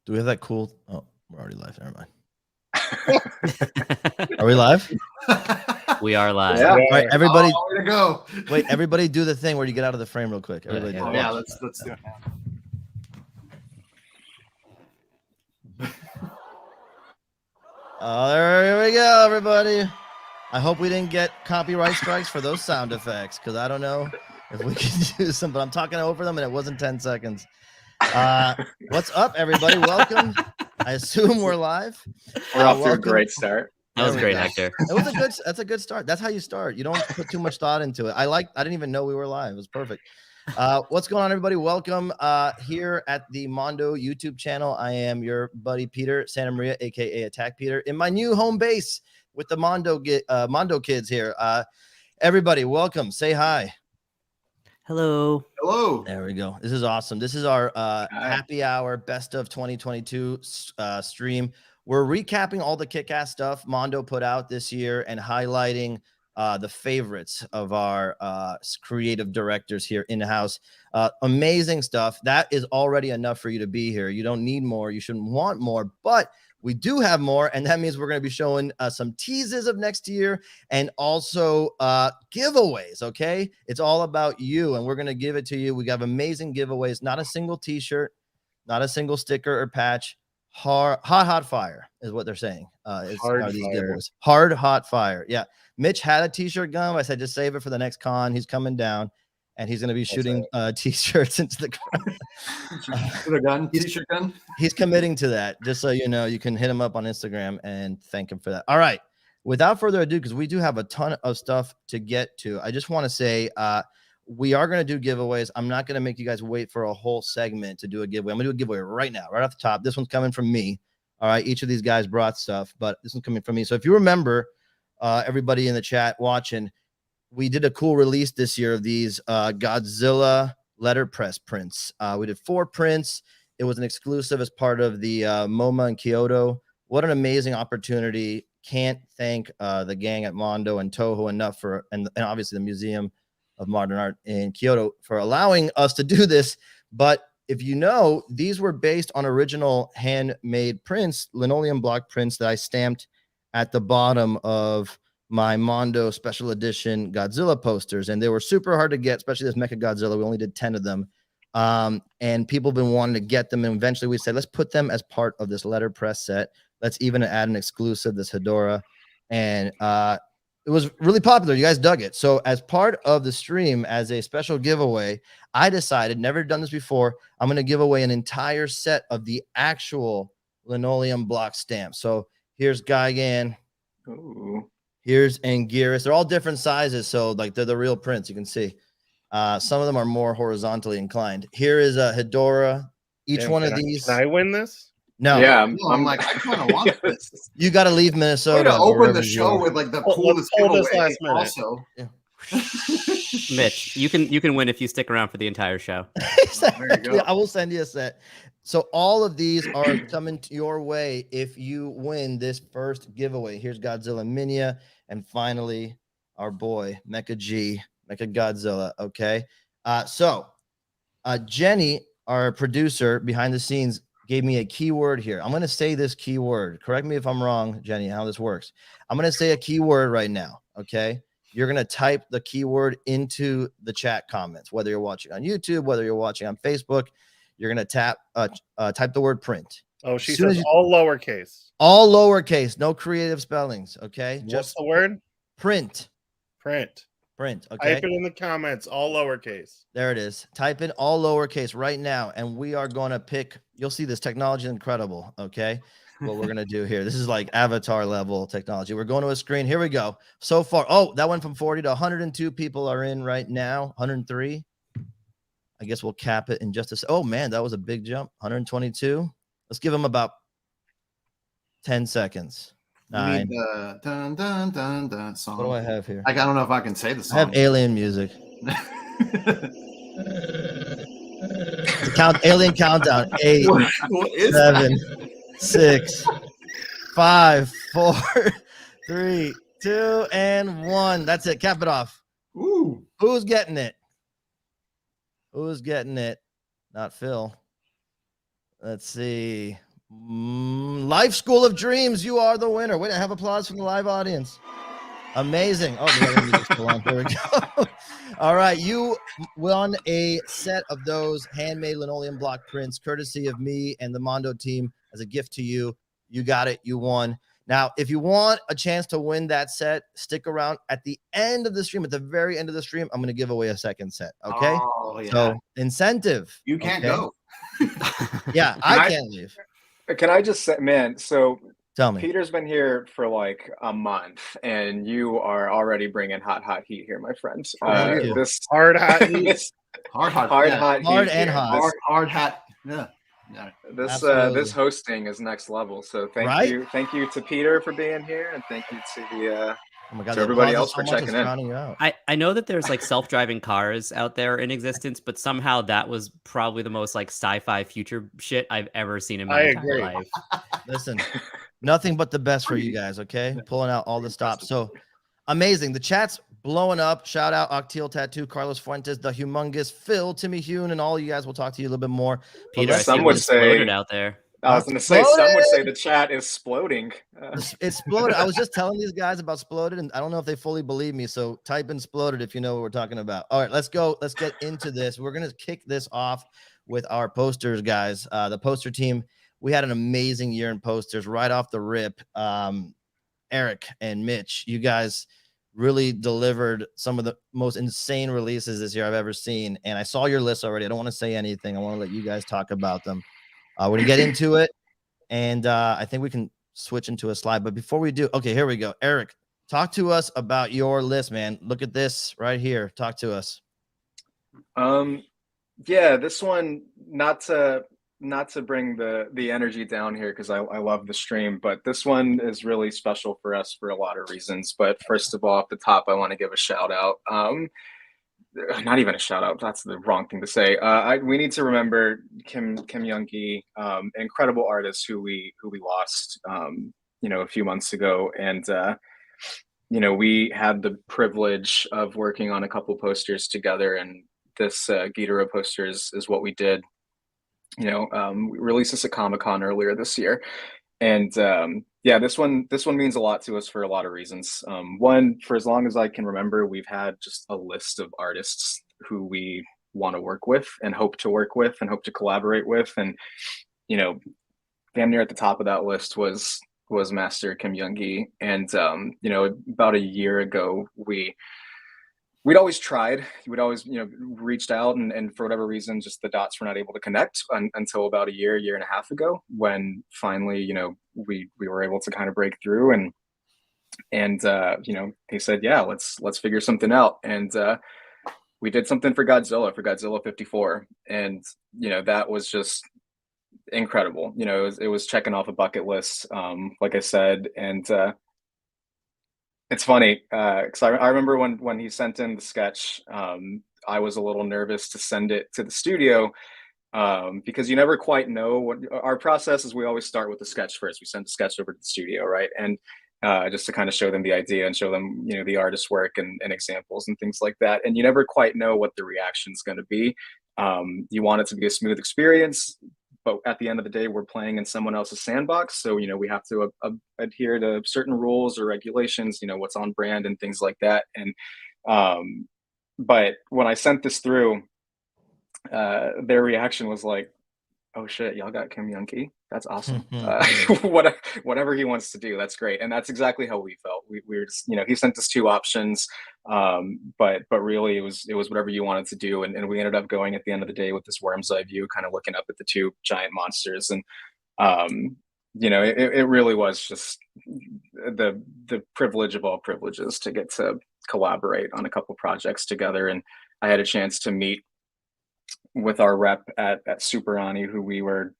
Do we have that cool? Oh, we're already live. Never mind. Are we live? We are live. Yeah. All right, everybody. Oh, way to go. Wait, everybody do the thing where you get out of the frame real quick. Everybody do it. Yeah, Watch. let's do it now. There we go, everybody. I hope we didn't get copyright strikes for those sound effects because I don't know if we can use them, but I'm talking over them and it wasn't 10 seconds. What's up, everybody? Welcome. I assume we're live. We're off to a great start. That was There we great, go. Hector. That's a good start. That's how you start. You don't put too much thought into it. I didn't even know we were live. It was perfect. What's going on, everybody? Welcome here at the Mondo YouTube channel. I am your buddy Peter Santa Maria, aka Attack Peter, in my new home base with the Mondo kids here. Everybody, welcome. Say hi. Hello. Hello. There we go. This is awesome. This is our happy hour best of 2022 stream. We're recapping all the kick-ass stuff Mondo put out this year and highlighting the favorites of our creative directors here in-house. Amazing stuff. That is already enough for you to be here. You don't need more. You shouldn't want more, but we do have more, and that means we're going to be showing some teases of next year and also giveaways, okay? It's all about you, and we're going to give it to you. We have amazing giveaways. Not a single T-shirt, not a single sticker or patch. Hot fire is what they're saying. These giveaways. Hot fire. Yeah. Mitch had a T-shirt gun. I said, just save it for the next con. He's coming down, and he's going to be shooting T-shirts into the ground. T-shirt gun. He's committing to that. Just so you know, you can hit him up on Instagram and thank him for that. All right. Without further ado, because we do have a ton of stuff to get to, I just want to say we are going to do giveaways. I'm not going to make you guys wait for a whole segment to do a giveaway. I'm going to do a giveaway right now, right off the top. This one's coming from me. All right. Each of these guys brought stuff, but this one's coming from me. So if you remember, everybody in the chat watching, we did a cool release this year of these Godzilla letterpress prints. We did 4 prints. It was an exclusive as part of the MoMA in Kyoto. What an amazing opportunity. Can't thank the gang at Mondo and Toho enough for, and obviously the Museum of Modern Art in Kyoto for allowing us to do this. But if you know, these were based on original handmade prints, linoleum block prints that I stamped at the bottom of my Mondo special edition Godzilla posters. And they were super hard to get, especially this Mecha Godzilla. We only did 10 of them. And people have been wanting to get them. And eventually we said, let's put them as part of this letterpress set. Let's even add an exclusive, this Hedorah. And it was really popular. You guys dug it. So as part of the stream, as a special giveaway, I decided, never done this before, I'm going to give away an entire set of the actual linoleum block stamps. So here's Gigan. Ooh. Here's Anguirus. They're all different sizes. So like they're the real prints. You can see some of them are more horizontally inclined. Here is a Hedorah. Each one of these. Can I win this? No. Yeah, I'm like, I kind of want this. You got to leave Minnesota. Way to open the show with like the coolest giveaway. Last minute. Also, Yeah. Mitch, you can win if you stick around for the entire show. Exactly. There you go. I will send you a set. So all of these are coming to your way if you win this first giveaway. Here's Godzilla Minia, and finally our boy Mecha Godzilla. Okay. So Jenny, our producer behind the scenes, gave me a keyword here. I'm going to say this keyword. Correct me if I'm wrong, Jenny, how this works. I'm going to say a keyword right now. Okay. You're going to type the keyword into the chat comments, whether you're watching on YouTube, whether you're watching on Facebook. You're going to type the word print. Oh, she says all lowercase. All lowercase, no creative spellings. Okay. What's the word? Print. Print. Print. Okay. Type it in the comments, all lowercase. There it is. Type in all lowercase right now, and we are going to pick. You'll see this technology is incredible. Okay. What we're going to do here. This is like avatar level technology. We're going to a screen. Here we go. So far. Oh, that went from 40 to 102 people are in right now. 103. I guess we'll cap it in just a second. Oh, man, that was a big jump. 122. Let's give them about 10 seconds. 9. dun, dun, dun, dun song. What do I have here? I don't know if I can say the song. I have alien music. Alien countdown. 8, What is 7, 6, 5, 4, 3, 2, and 1. That's it. Cap it off. Ooh. Who's getting it? Who's getting it? Not Phil. Let's see. Life School of Dreams, you are the winner. Wait, I have applause from the live audience. Amazing. Oh, the other music's still on. There we go. All right. You won a set of those handmade linoleum block prints, courtesy of me and the Mondo team as a gift to you. You got it. You won. Now, if you want a chance to win that set, stick around at the end of the stream. At the very end of the stream, I'm going to give away a second set. Okay. Oh, yeah. So incentive. You can't okay? go. Yeah, I can't leave. Can I just say, man, so Tell me. Peter's been here for like a month, and you are already bringing hot heat here, my friend. Thank you. This Hard hot heat. this Hard, hard yeah. hot Hard heat and here. hot. Hard hat. Yeah. Yeah. This Absolutely. this hosting is next level. So Right? thank you to Peter for being here, and thank you to the Oh my God, to the everybody applause else is for so much checking it's in. drowning you out. I know that there's like self-driving cars out there in existence, but somehow that was probably the most like sci-fi future shit I've ever seen in my I entire agree. life. Listen, nothing but the best for you guys, okay? Pulling out all the stops. So amazing. The chat's blowing up. Shout out Octeal Tattoo, Carlos Fuentes, the humongous Phil, Timmy Hune, and all you guys. We'll talk to you a little bit more. But Peter, I let's- see Some it would exploded say- out there. I was going to say, some would Exploded! say the chat is exploding. It's exploded. I was just telling these guys about exploded, and I don't know if they fully believe me. So type in exploded if you know what we're talking about. All right, let's go. Let's get into this. We're gonna kick this off with our posters, guys. The poster team. We had an amazing year in posters right off the rip. Eric and Mitch, you guys really delivered some of the most insane releases this year I've ever seen. And I saw your list already. I don't want to say anything. I want to let you guys talk about them. We're gonna get into it, and I think we can switch into a slide. But before we do, okay, here we go. Eric, talk to us about your list, man. Look at this right here. Talk to us. Yeah, this one, not to bring the energy down here, because I love the stream, but this one is really special for us for a lot of reasons. But first of all, at the top, I want to give a shout out. Not even a shout out. That's the wrong thing to say. We need to remember Kim Young-gi, incredible artist who we lost, a few months ago, and we had the privilege of working on a couple posters together, and this Ghidorah poster is what we did. We released this at Comic-Con earlier this year, and this one means a lot to us for a lot of reasons. One, for as long as I can remember, we've had just a list of artists who we want to work with and hope to work with and hope to collaborate with, and damn near at the top of that list was Master Kim Young-gi. And about a year ago, we'd always tried. We'd always, reached out, and for whatever reason, just the dots were not able to connect until about a year and a half ago, when finally, we were able to kind of break through, and they said, yeah, let's figure something out. And we did something for Godzilla 54. And, that was just incredible. It was checking off a bucket list, like I said. And it's funny, because I remember when he sent in the sketch, I was a little nervous to send it to the studio, because you never quite know what our process is. We always start with the sketch first. We send the sketch over to the studio, right? And just to kind of show them the idea and show them, the artist's work and examples and things like that. And you never quite know what the reaction is going to be. You want it to be a smooth experience, but at the end of the day, we're playing in someone else's sandbox. So, we have to adhere to certain rules or regulations, what's on brand and things like that. And, but when I sent this through, their reaction was like, oh shit, y'all got Kim Young-gi? That's awesome. Whatever he wants to do, that's great. And that's exactly how we felt. We were just, he sent us two options, but really it was whatever you wanted to do. And we ended up going at the end of the day with this worm's eye view, kind of looking up at the two giant monsters. And, it really was just the privilege of all privileges to get to collaborate on a couple projects together. And I had a chance to meet with our rep at Super Ani, who we were,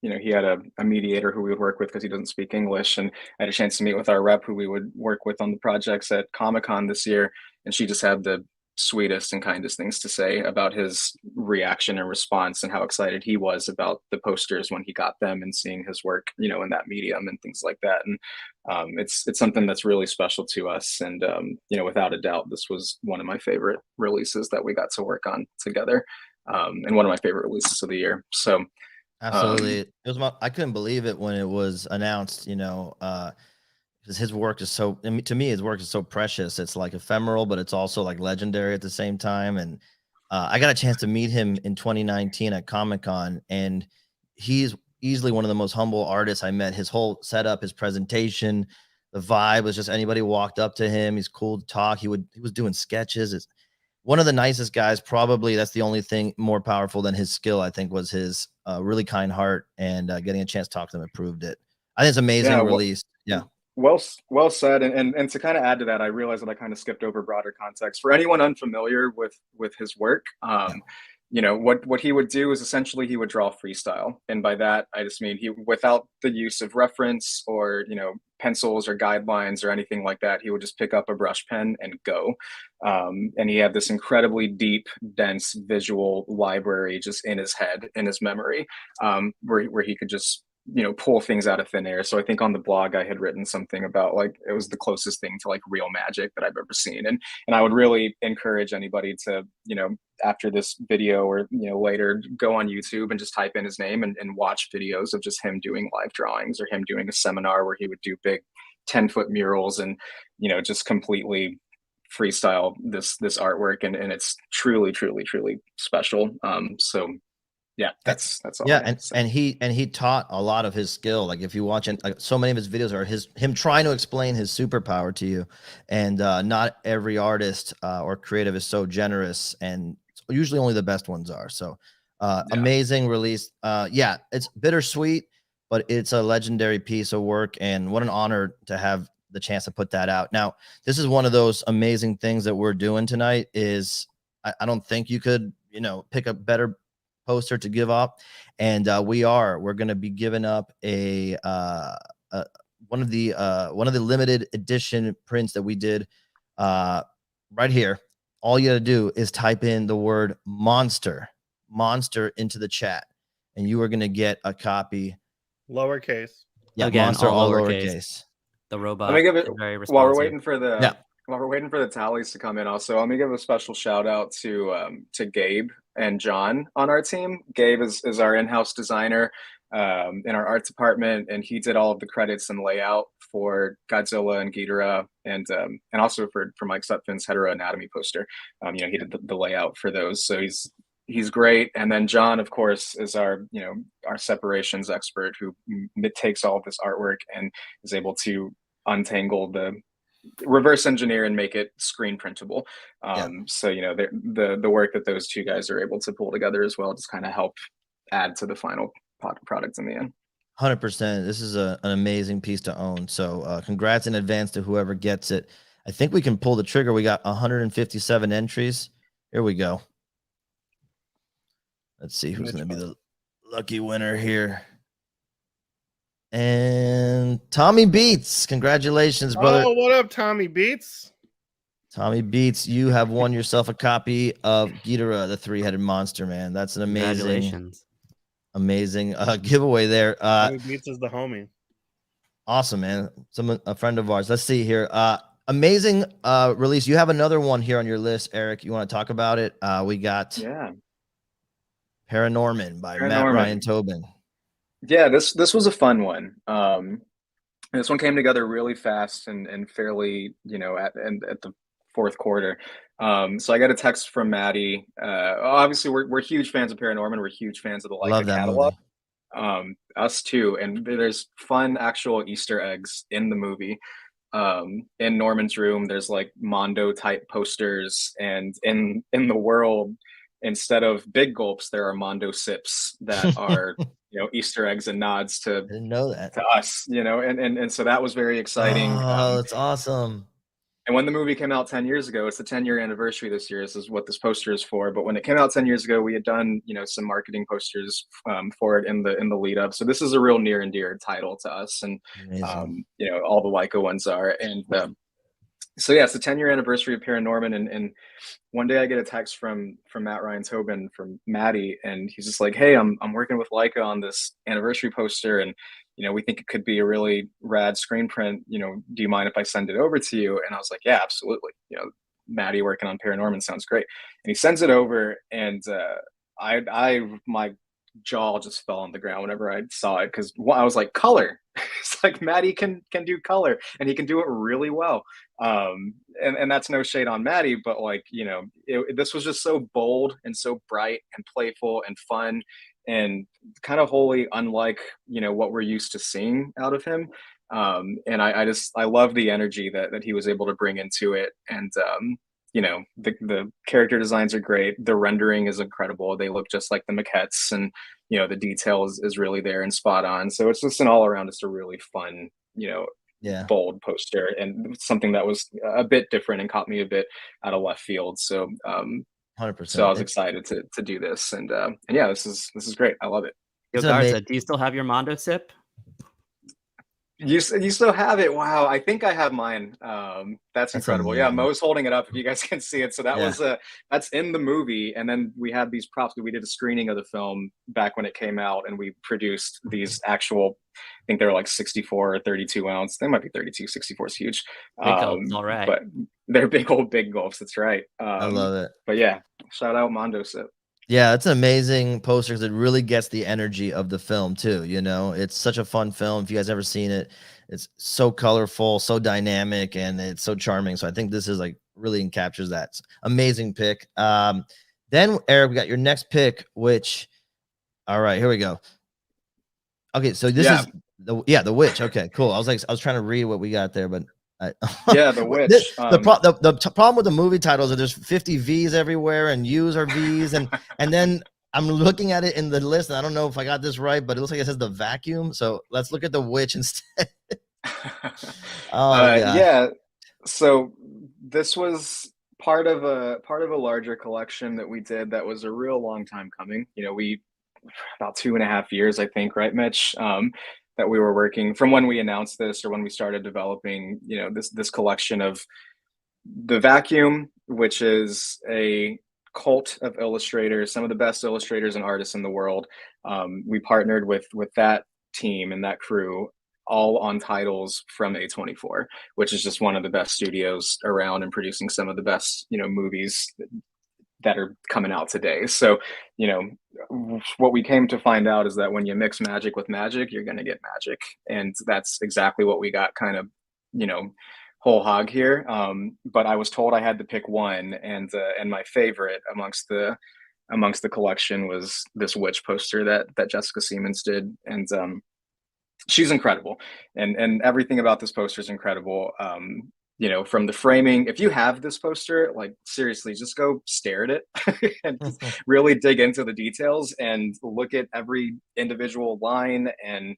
he had a mediator who we would work with because he doesn't speak English. And I had a chance to meet with our rep who we would work with on the projects at Comic-Con this year. And she just had the sweetest and kindest things to say about his reaction and response, and how excited he was about the posters when he got them and seeing his work, in that medium and things like that. And it's something that's really special to us. And, without a doubt, this was one of my favorite releases that we got to work on together. And one of my favorite releases of the year. So Absolutely. It was I couldn't believe it when it was announced, because his work is so, I mean, to me, his work is so precious. It's like ephemeral, but it's also like legendary at the same time. And I got a chance to meet him in 2019 at Comic-Con, and he's easily one of the most humble artists I met. His whole setup, his presentation, the vibe was just anybody walked up to him. He's cool to talk. He was doing sketches. It's one of the nicest guys. Probably that's the only thing more powerful than his skill, I think, was his really kind heart, and getting a chance to talk to him improved it. I think it's amazing Yeah, release. Yeah. Well said. And to kind of add to that, I realized that I kind of skipped over broader context. For anyone unfamiliar with his work, what he would do is essentially he would draw freestyle. And by that, I just mean he, without the use of reference or, pencils or guidelines or anything like that, he would just pick up a brush pen and go. And he had this incredibly deep, dense visual library just in his head, in his memory, where he could just pull things out of thin air. So I think on the blog I had written something about like it was the closest thing to like real magic that I've ever seen. And I would really encourage anybody to, after this video or later, go on YouTube and just type in his name and watch videos of just him doing live drawings or him doing a seminar where he would do big 10-foot murals and just completely freestyle this artwork, and it's truly special. So yeah, that's all. Yeah, and he taught a lot of his skill. Like if you watch it, like so many of his videos are him trying to explain his superpower to you, and not every artist or creative is so generous, and usually only the best ones are. So amazing release. Yeah, it's bittersweet, but it's a legendary piece of work, and what an honor to have the chance to put that out. Now, this is one of those amazing things that we're doing tonight. Is I don't think you could pick a better poster to give up, and we're going to be giving up a one of the limited edition prints that we did right here. All you got to do is type in the word monster into the chat, and you are going to get a copy. Lowercase. Yeah, Again, monster all all lowercase. lowercase. The robot. Let me give it is very while we're responsive. waiting for the Yeah. while we're waiting for the tallies to come in. Also, let me give a special shout out to Gabe and John on our team. Gabe is our in-house designer in our art department, and he did all of the credits and layout for Godzilla and Ghidorah, and also for Mike Sutphin's Heteroanatomy poster. He did the layout for those, so he's great. And then John, of course, is our separations expert who takes all of this artwork and is able to untangle the reverse engineer and make it screen printable. So the work that those two guys are able to pull together as well just kind of help add to the final product in the end. 100%. This is an amazing piece to own. So congrats in advance to whoever gets it. I think we can pull the trigger. We got 157 entries. Here we go. Let's see who's going to be the lucky winner here. And Tommy Beats. Congratulations, brother. Oh, what up, Tommy Beats? Tommy Beats, you have won yourself a copy of Ghidorah, the three-headed monster, man. That's an amazing giveaway there. Tommy Beats is the homie. Awesome, man. A friend of ours. Let's see here. Amazing release. You have another one here on your list, Eric. You want to talk about it? We got Paranorman by Matt Ryan Tobin. Yeah, this was a fun one. This one came together really fast and fairly, at the fourth quarter. So I got a text from Maddie. Obviously, we're huge fans of Paranorman. We're huge fans of the Leica catalog. Us too. And there's fun actual Easter eggs in the movie. In Norman's room, there's like Mondo type posters, and in the world, instead of big gulps, there are Mondo sips that are Easter eggs and nods to I didn't know that. to us, and so that was very exciting. Oh, that's awesome. And when the movie came out 10 years ago, it's the 10-year anniversary this year. This is what this poster is for. But when it came out 10 years ago, we had done, some marketing posters for it in the lead up. So this is a real near and dear title to us, and all the Leica ones are. And so yeah, it's the 10-year anniversary of Paranorman, and one day I get a text from Matt Ryan Tobin from Maddie, and he's just like, "Hey, I'm working with Leica on this anniversary poster, and we think it could be a really rad screen print. Do you mind if I send it over to you?" And I was like, "Yeah, absolutely. Maddie working on Paranorman sounds great." And he sends it over, and my jaw just fell on the ground whenever I saw it, because I was like, color. It's like Maddie can do color, and he can do it really well. And that's no shade on Maddie, but like, this was just so bold and so bright and playful and fun, and kind of wholly unlike what we're used to seeing out of him. And I love the energy that he was able to bring into it. And the character designs are great, the rendering is incredible, they look just like the maquettes, and the detail is really there and spot on. So it's just an all around, just a really fun, Yeah. bold poster, and something that was a bit different and caught me a bit out of left field. So 100%. so I was excited to do this, and yeah, this is great. I love it. Yo, It's an Garza, do you still have your Mondo sip? You still have it? Wow, I think I have mine. That's incredible. Yeah, amazing. Mo's holding it up if you guys can see it. So that was that's in the movie, and then we had these props. We did a screening of the film back when it came out, and we produced these actual. I think they were like 64 or 32 ounce. They might be 32. 64 is huge. Big gulps, all right. But they're big gulps. That's right. I love it. But yeah, shout out Mondo Sip. Yeah, it's an amazing poster because it really gets the energy of the film too. It's such a fun film. If you guys ever seen it, it's so colorful, so dynamic, and it's so charming. So I think this is like really captures that. Amazing pick. Then Eric, we got your next pick, which, all right, here we go. Okay, so this is the witch. Okay, cool. I was trying to read what we got there, but the witch. The problem with the movie titles is there's 50 V's everywhere, and U's are V's, and then I'm looking at it in the list, and I don't know if I got this right, but it looks like it says the vacuum. So let's look at the witch instead. Yeah. So this was part of a larger collection that we did that was a real long time coming. We about 2.5 years, I think, right, Mitch? That we were working from when we announced this or when we started developing, this collection of the Vacuum, which is a cult of illustrators, some of the best illustrators and artists in the world. We partnered with that team and that crew, all on titles from A24, which is just one of the best studios around and producing some of the best, movies that are coming out today. So, what we came to find out is that when you mix magic with magic, you're going to get magic. And that's exactly what we got kind of, whole hog here. But I was told I had to pick one, and my favorite amongst the collection was this witch poster that Jessica Siemens did. And she's incredible. And everything about this poster is incredible. From the framing, if you have this poster, like seriously, just go stare at it and really dig into the details and look at every individual line and,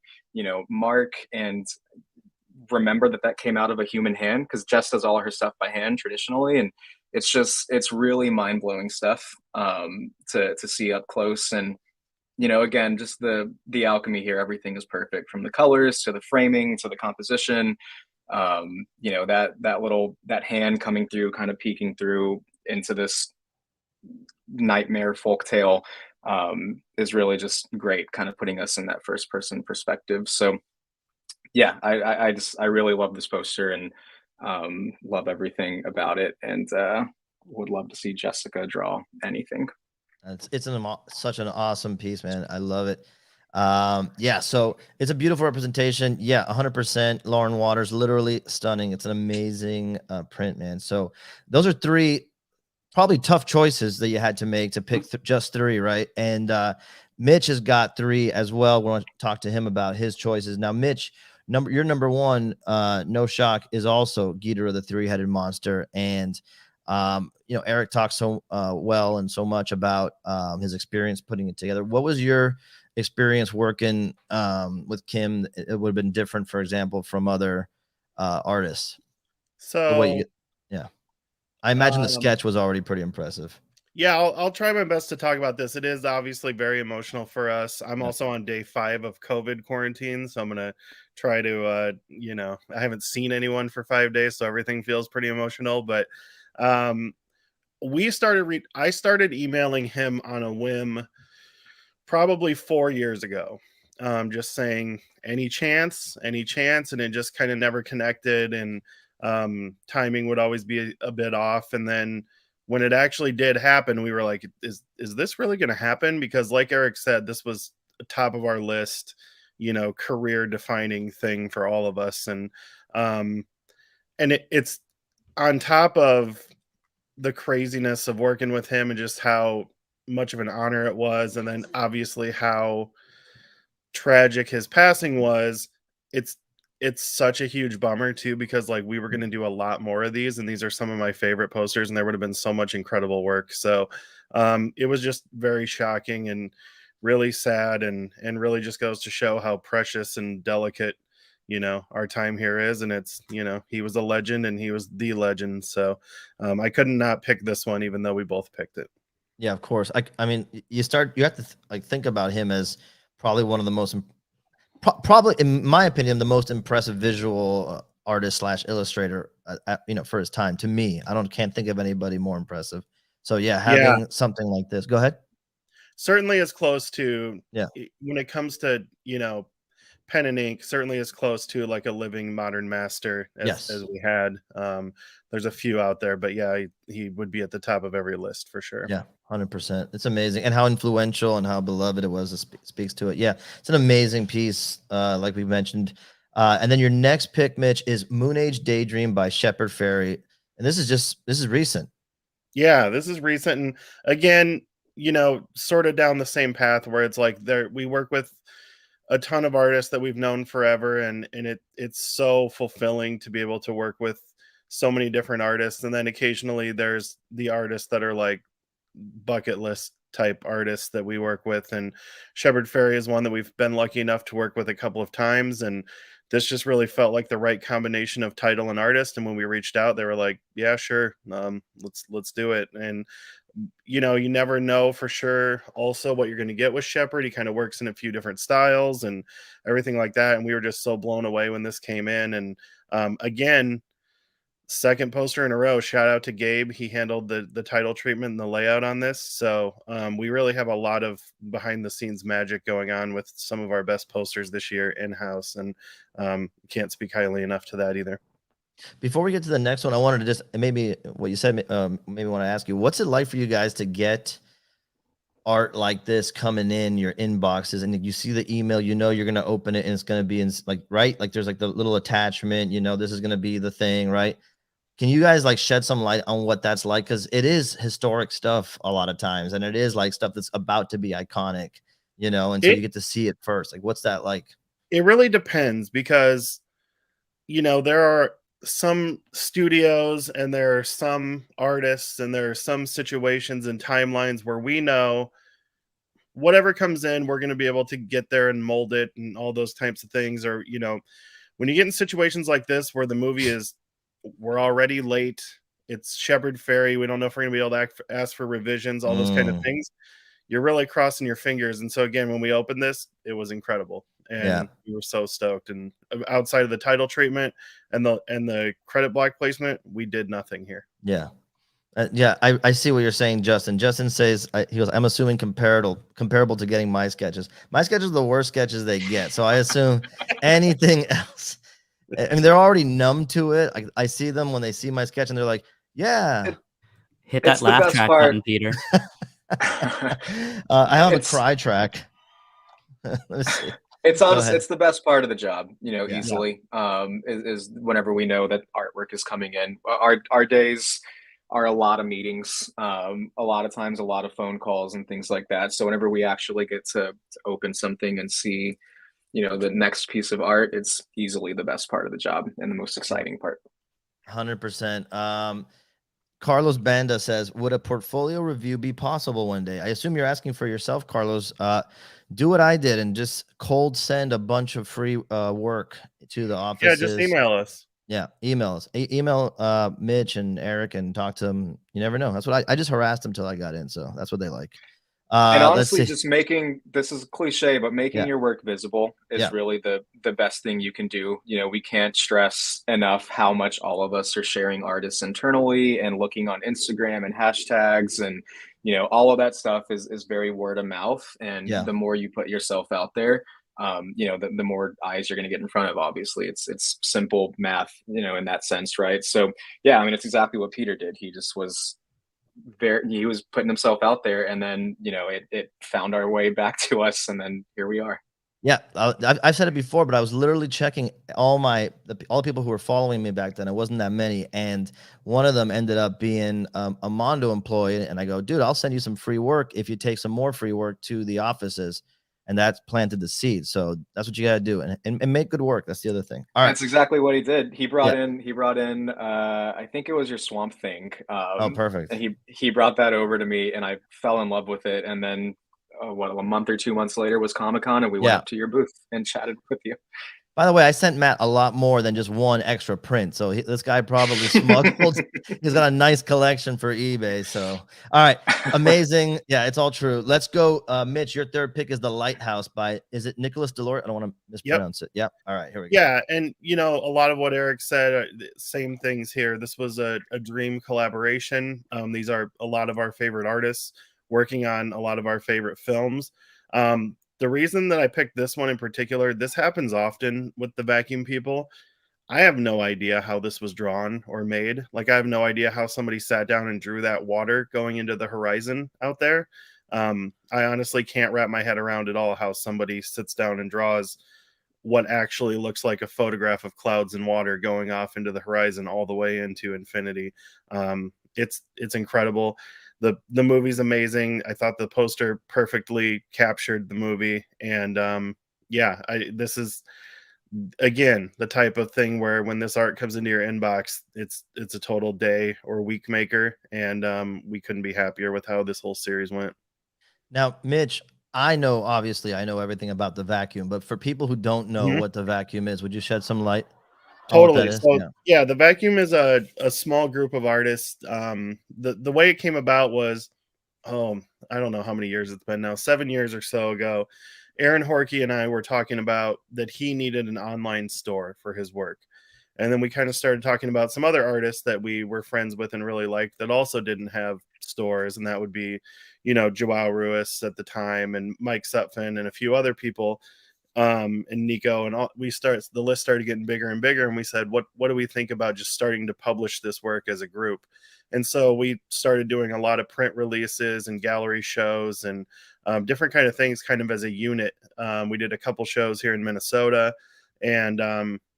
mark, and remember that came out of a human hand, because Jess does all her stuff by hand traditionally. And it's really mind-blowing stuff to see up close. And, again, just the alchemy here, everything is perfect, from the colors to the framing to the composition. That hand coming through, kind of peeking through into this nightmare folktale, is really just great, kind of putting us in that first person perspective. So yeah, I really love this poster and love everything about it, and would love to see Jessica draw anything. It's such an awesome piece, man. I love it. So it's a beautiful representation. 100%. Lauren Waters, literally stunning. It's an amazing print, man. So those are three probably tough choices that you had to make to pick just three, right? And Mitch has got three as well. We want to talk to him about his choices. Now, Mitch, your number one, no shock, is also Geeter of the Three-Headed Monster. And Eric talks so well and so much about his experience putting it together. What was your experience working with Kim? It would have been different, for example, from other artists. So I imagine the sketch was already pretty impressive. Yeah, I'll try my best to talk about this. It is obviously very emotional for us. I'm also on day 5 of COVID quarantine, so I'm gonna try to I haven't seen anyone for 5 days, so everything feels pretty emotional. But I started emailing him on a whim probably 4 years ago, just saying any chance, and it just kind of never connected, and timing would always be a bit off. And then when it actually did happen, we were like, is this really going to happen? Because like Eric said, this was top of our list, career defining thing for all of us. And it's on top of the craziness of working with him and just how much of an honor it was. And then obviously how tragic his passing was. It's such a huge bummer too, because like we were going to do a lot more of these, and these are some of my favorite posters, and there would have been so much incredible work. So it was just very shocking and really sad, and really just goes to show how precious and delicate our time here is. And it's he was a legend, and he was the legend. So I couldn't not pick this one, even though we both picked it. Yeah, of course. I mean, you have to think about him as probably one of the most probably, in my opinion, the most impressive visual artist / illustrator, for his time. To me, can't think of anybody more impressive. So yeah, having something like this. Go ahead. Certainly as close to, yeah, when it comes to pen and ink, certainly as close to like a living modern master as we had. There's a few out there, but yeah, he would be at the top of every list for sure. Yeah, 100%. It's amazing, and how influential and how beloved it was. It speaks to it. Yeah, it's an amazing piece, like we mentioned. And then your next pick, Mitch, is Moon Age Daydream by Shepard Fairey, and this is recent. Yeah, this is recent, and again, sort of down the same path where it's like we work with a ton of artists that we've known forever, and it's so fulfilling to be able to work with so many different artists. And then occasionally there's the artists that are like bucket list type artists that we work with, and Shepard Fairey is one that we've been lucky enough to work with a couple of times, and this just really felt like the right combination of title and artist. And when we reached out, they were like, yeah, sure, let's do it. And you never know for sure also what you're going to get with Shepard. He kind of works in a few different styles and everything like that, and we were just so blown away when this came in. And again, second poster in a row, shout out to Gabe. He handled the title treatment and the layout on this. So we really have a lot of behind the scenes magic going on with some of our best posters this year in-house, and can't speak highly enough to that either. Before we get to the next one, I wanted to just maybe what you said, maybe want to ask you, what's it like for you guys to get art like this coming in your inboxes, and you see the email, you're going to open it and it's going to be in right? Like there's like the little attachment, this is going to be the thing, right? Can you guys like shed some light on what that's like? Because it is historic stuff a lot of times, and it is like stuff that's about to be iconic, and so you get to see it first. Like, what's that like? It really depends, because there are some studios and there are some artists and there are some situations and timelines where we know whatever comes in, we're going to be able to get there and mold it and all those types of things. Or when you get in situations like this where the movie we're already late, it's Shepard Fairey, we don't know if we're going to be able to ask for revisions, all those kind of things, you're really crossing your fingers. And so again, when we opened this, it was incredible, and we were so stoked. And outside of the title treatment and the credit block placement, we did nothing here. Yeah. I see what you're saying, Justin. Justin says, he goes, I'm assuming comparable to getting my sketches. My sketches are the worst sketches they get. So I assume anything else. I mean, they're already numb to it. I see them when they see my sketch and they're like, yeah. Hit that laugh track button, Peter. I have a cry track. Let's see. It's honestly, it's the best part of the job, easily. Is whenever we know that artwork is coming in. Our days are a lot of meetings, a lot of times, a lot of phone calls and things like that. So whenever we actually get to open something and see, the next piece of art, it's easily the best part of the job and the most exciting part. 100%. Carlos Banda says, would a portfolio review be possible one day? I assume you're asking for yourself, Carlos. Do what I did and just cold send a bunch of free work to the office. Yeah, just email us. Yeah, email us. Email Mitch and Eric and talk to them. You never know. That's what I just harassed them till I got in, so that's what they like. And honestly, just making, this is cliche, but making your work visible is really the best thing you can do. We can't stress enough how much all of us are sharing artists internally and looking on Instagram and hashtags, and all of that stuff is very word of mouth. And the more you put yourself out there, the more eyes you're going to get in front of. Obviously, it's simple math, in that sense, right? So yeah, I mean, it's exactly what Peter did. He just was he was putting himself out there, and then it found our way back to us, and then here we are. Yeah, I've said it before, but I was literally checking all the people who were following me back then. It wasn't that many, and one of them ended up being a Mondo employee. And I go, dude, I'll send you some free work if you take some more free work to the offices, and that's planted the seed. So that's what you got to do, and make good work. That's the other thing. All right, That's exactly what he did. He brought in. I think it was your Swamp Thing. oh, perfect. And he brought that over to me, and I fell in love with it. And then a month or 2 months later was Comic-Con, and we went up to your booth and chatted with you. By the way, I sent Matt a lot more than just one extra print. So this guy probably smuggled. He's got a nice collection for eBay. So, all right. Amazing. Yeah, it's all true. Let's go. Mitch, your third pick is The Lighthouse is it Nicholas Delort? I don't want to mispronounce it. Yep. All right. Here we go. Yeah. And, a lot of what Eric said, same things here. This was a dream collaboration. These are a lot of our favorite artists working on a lot of our favorite films. The reason that I picked this one in particular, this happens often with the vacuum people. I have no idea how this was drawn or made. Like, I have no idea how somebody sat down and drew that water going into the horizon out there. I honestly can't wrap my head around at all how somebody sits down and draws what actually looks like a photograph of clouds and water going off into the horizon all the way into infinity. It's incredible. The movie's amazing. I thought the poster perfectly captured the movie. And this is, again, the type of thing where when this art comes into your inbox, it's a total day or week maker. And we couldn't be happier with how this whole series went. Now, Mitch, obviously I know everything about the vacuum, but for people who don't know what the vacuum is, would you shed some light? Totally. So the vacuum is a small group of artists. The way it came about was, I don't know how many years it's been now, 7 years or so ago. Aaron Horkey and I were talking about that he needed an online store for his work. And then we kind of started talking about some other artists that we were friends with and really liked that also didn't have stores. And that would be, Joao Ruiz at the time, and Mike Sutphin, and a few other people. And Nico, and the list started getting bigger and bigger. And we said, what do we think about just starting to publish this work as a group? And so we started doing a lot of print releases and gallery shows and different kind of things kind of as a unit. We did a couple shows here in Minnesota, and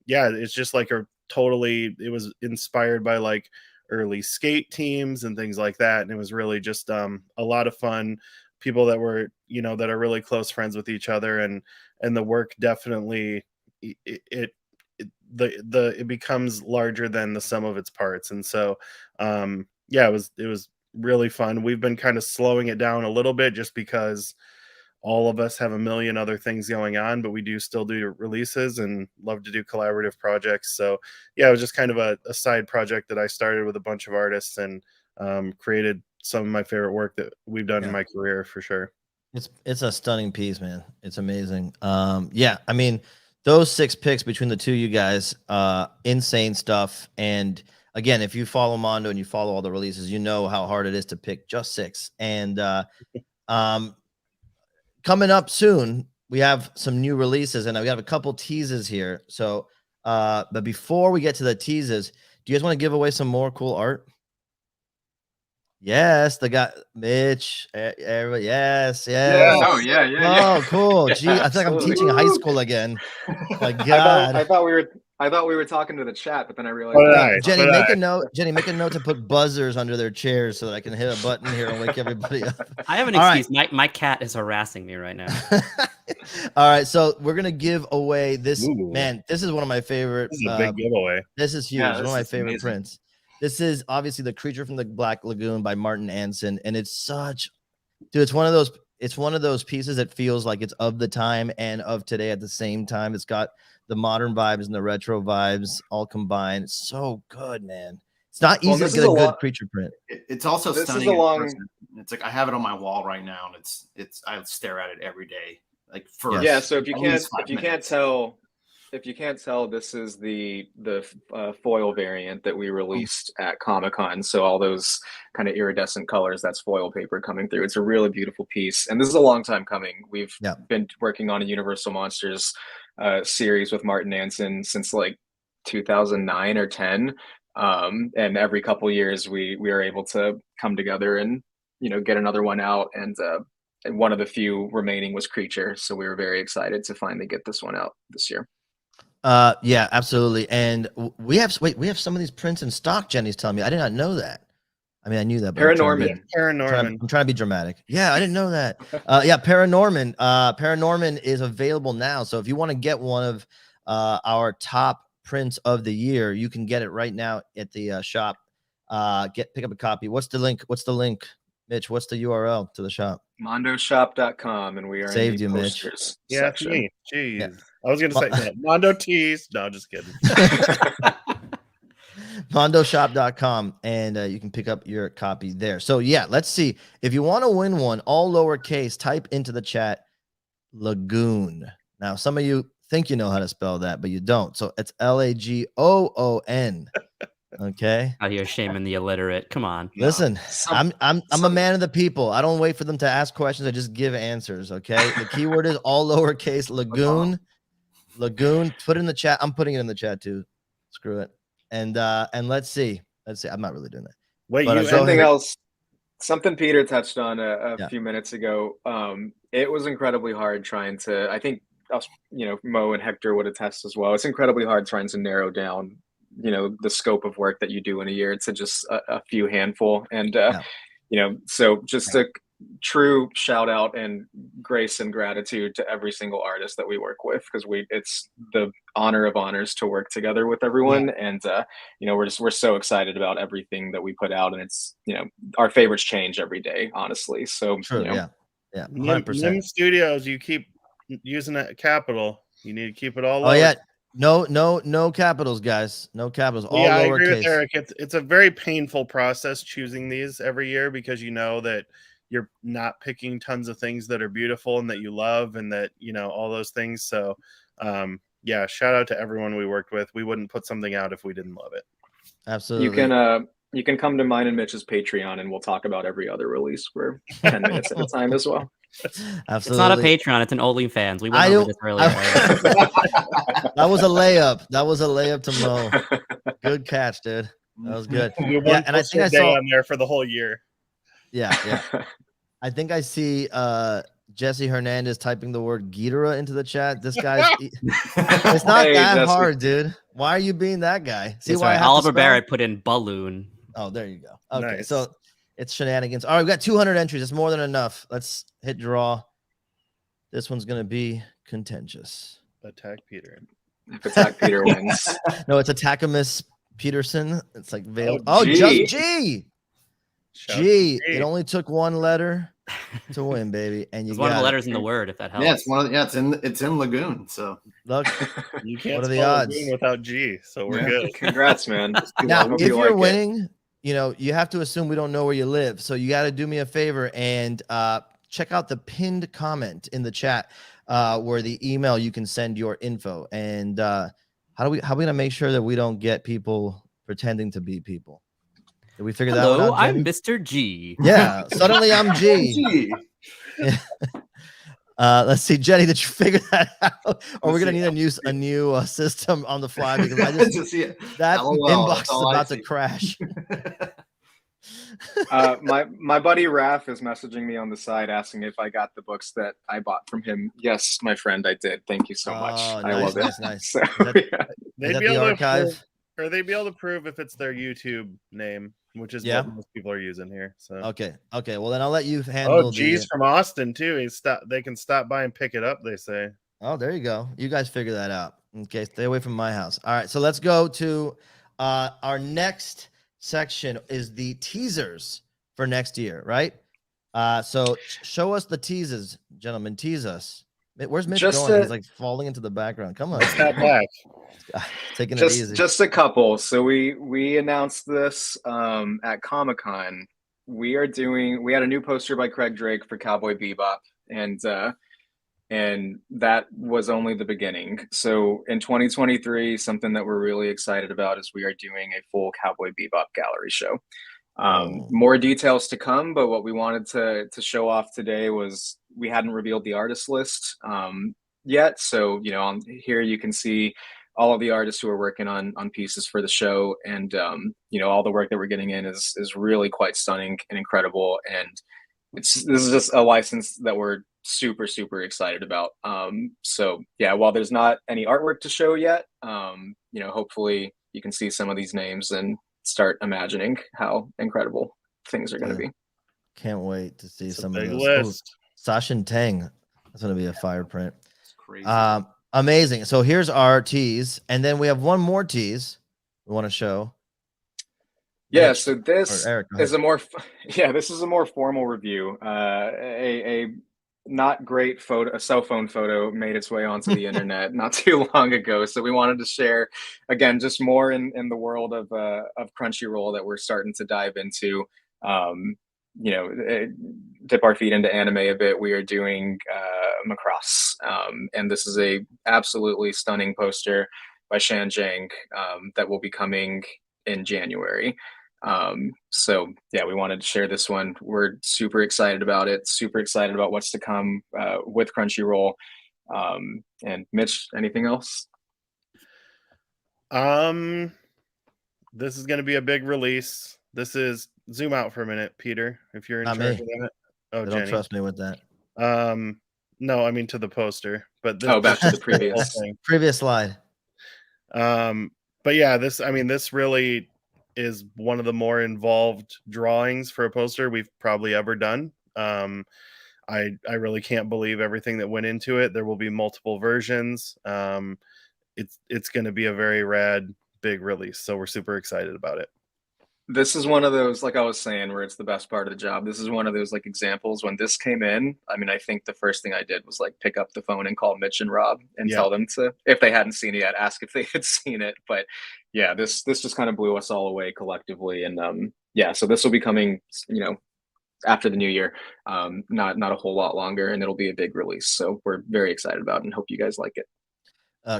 it's just like it was inspired by like early skate teams and things like that. And it was really just a lot of fun. People that were, that are really close friends with each other, and the work definitely it becomes larger than the sum of its parts. And so it was really fun. We've been kind of slowing it down a little bit just because all of us have a million other things going on, but we do still do releases and love to do collaborative projects. So it was just kind of a side project that I started with a bunch of artists, and created some of my favorite work that we've done in my career, for sure. It's a stunning piece, man. It's amazing. I mean, those 6 picks between the two of you guys, insane stuff. And again, if you follow Mondo and you follow all the releases, you know how hard it is to pick just 6. And coming up soon, we have some new releases, and we have a couple teases here. So, but before we get to the teases, do you guys want to give away some more cool art? Yes, the guy, Mitch. Everybody, yes. Oh yeah. Oh, cool. Gee, I feel like I'm teaching high school again. My God. I thought we were talking to the chat, but then I realized. Jenny, make a note to put buzzers under their chairs so that I can hit a button here and wake everybody up. I have an excuse. Right. My cat is harassing me right now. All right, so we're gonna give away this. Ooh. Man, this is one of my favorite. This is a big giveaway. This is huge. One of my favorite prints. This is obviously The Creature from the Black Lagoon by Martin Anson, and it's one of those pieces that feels like it's of the time and of today at the same time. It's got the modern vibes and the retro vibes all combined. It's so good, man. It's not easy to get a good creature print. It's also stunning. It's like I have it on my wall right now, and it's I stare at it every day. Like for so if you can't tell, this is the foil variant that we released at Comic-Con. So all those kind of iridescent colors, that's foil paper coming through. It's a really beautiful piece, and this is a long time coming. We've been working on a Universal Monsters series with Martin Anson since like 2009 or 10. And every couple years we are able to come together and get another one out. And one of the few remaining was Creature, so we were very excited to finally get this one out this year. Yeah, absolutely. And we have some of these prints in stock. Jenny's telling me. I did not know that. I mean, I knew that. But Paranorman. I'm trying to be dramatic. Yeah, I didn't know that. Yeah, Paranorman. Paranorman is available now. So if you want to get one of our top prints of the year, you can get it right now at the shop. Pick up a copy. What's the link? Mitch? What's the URL to the shop? MondoShop.com, and we are saved in the you, Mitch. Yeah, section. me. Jeez. Yeah. I was gonna say no, Mondo tees. No, just kidding. MondoShop.com, and you can pick up your copy there. So yeah, let's see. If you want to win one, all lowercase, type into the chat Lagoon. Now, some of you think you know how to spell that, but you don't. So it's Lagoon. Okay. Out here shaming the illiterate. Come on. Listen, I'm a man of the people. I don't wait for them to ask questions. I just give answers. Okay. The keyword is all lowercase Lagoon. Lagoon. Put it in the chat. I'm putting it in the chat too. Screw it. And let's see. I'm not really doing that. Wait, something else. Something Peter touched on a few minutes ago. It was incredibly hard trying to. I think Mo and Hector would attest as well. It's incredibly hard trying to narrow down the scope of work that you do in a year to just a few handful. And so just a true shout out and grace and gratitude to every single artist that we work with, because it's the honor of honors to work together with everyone. And we're so excited about everything that we put out, and it's our favorites change every day, honestly. So true. Yeah 100%. Nim Studios, you keep using that capital, you need to keep it all low. No capitals, guys. No capitals. All I lowercase. agree with Eric. It's a very painful process choosing these every year, because that you're not picking tons of things that are beautiful and that you love, and that all those things. So shout out to everyone we worked with. We wouldn't put something out if we didn't love it. Absolutely. You can come to mine and Mitch's Patreon, and we'll talk about every other release for 10 minutes at a time as well. Absolutely. It's not a Patreon, it's an OnlyFans. We went over this earlier. That was a layup. That was a layup to Mo. Good catch, dude. That was good. Yeah, and I think I saw on there for the whole year. Yeah. I think I see Jesse Hernandez typing the word Ghidorah into the chat. This guy's it's not that Jesse. Hard, dude. Why are you being that guy? See why Oliver Barrett put in balloon. Oh, there you go. Okay, nice. So it's shenanigans. All right, we've got 200 entries. It's more than enough. Let's hit draw. This one's gonna be contentious. Attack Peter. If Attack Peter wins. No, it's Attackamus Peterson. It's like veiled. G. Just G. G. It only took one letter to win, baby. And you got one of the letters in the word, if that helps. Yeah, it's in Lagoon. So look, you can't what are the odds without G? So we're good. Congrats, man. Now, if you're winning, you have to assume we don't know where you live. So you got to do me a favor and check out the pinned comment in the chat where the email you can send your info. And how are we gonna make sure that we don't get people pretending to be people? Did we figure that one out? I'm Mr. G. Yeah, suddenly I'm G. Let's see, Jenny, did you figure that out? Or we're gonna need a new system on the fly, because I just that inbox is about to crash. My buddy Raph is messaging me on the side asking if I got the books that I bought from him. Yes, my friend, I did. Thank you so much. I love it. Nice. So, They'd be able to archive? They'd be able to prove if it's their YouTube name, which is what most people are using here. So okay. Well, then I'll let you handle. Oh, G's from Austin too. They can stop by and pick it up, they say. Oh, there you go. You guys figure that out. Okay, stay away from my house. All right, so let's go to our next section is the teasers for next year, right? So show us the teases, gentlemen. Tease us. Where's Mitch going? He's like falling into the background. Come on. Step back. Taking it easy. Just a couple. So we announced this at Comic-Con. We had a new poster by Craig Drake for Cowboy Bebop, and that was only the beginning. So in 2023, something that we're really excited about is we are doing a full Cowboy Bebop gallery show. More details to come, but what we wanted to show off today was we hadn't revealed the artist list yet. So on here you can see all of the artists who are working on pieces for the show, and all the work that we're getting in is really quite stunning and incredible. And this is just a license that we're super excited about. So yeah, while there's not any artwork to show yet, hopefully you can see some of these names and start imagining how incredible things are going to be. Can't wait to see some of those. List. Sashin Tang, that's going to be a fire print. It's crazy. Amazing. So here's our tease, and then we have one more tease we want to show. Yeah, so this Eric, is this is a more formal review. A not great photo, a cell phone photo made its way onto the internet not too long ago. So we wanted to share, again, just more in the world of Crunchyroll that we're starting to dive into. Dip our feet into anime a bit. We are doing Macross, and this is a absolutely stunning poster by Shan Zhang that will be coming in January. So yeah, we wanted to share this one. We're super excited about it, super excited about what's to come with Crunchyroll. And Mitch, anything else? This is going to be a big release. This is, zoom out for a minute, Peter, if you're in charge of that. Oh, Jenny. Don't trust me with that. No, I mean to the poster, but this, back to the previous slide. But yeah, this really is one of the more involved drawings for a poster we've probably ever done. I really can't believe everything that went into it. There will be multiple versions. It's going to be a very rad big release, so we're super excited about it. This is one of those, like I was saying, where it's the best part of the job. This is one of those examples when this came in. I mean, I think the first thing I did was pick up the phone and call Mitch and Rob and tell them to, if they hadn't seen it yet, ask if they had seen it. But yeah, this just kind of blew us all away collectively. And so this will be coming, after the new year, not a whole lot longer, and it'll be a big release. So we're very excited about it and hope you guys like it.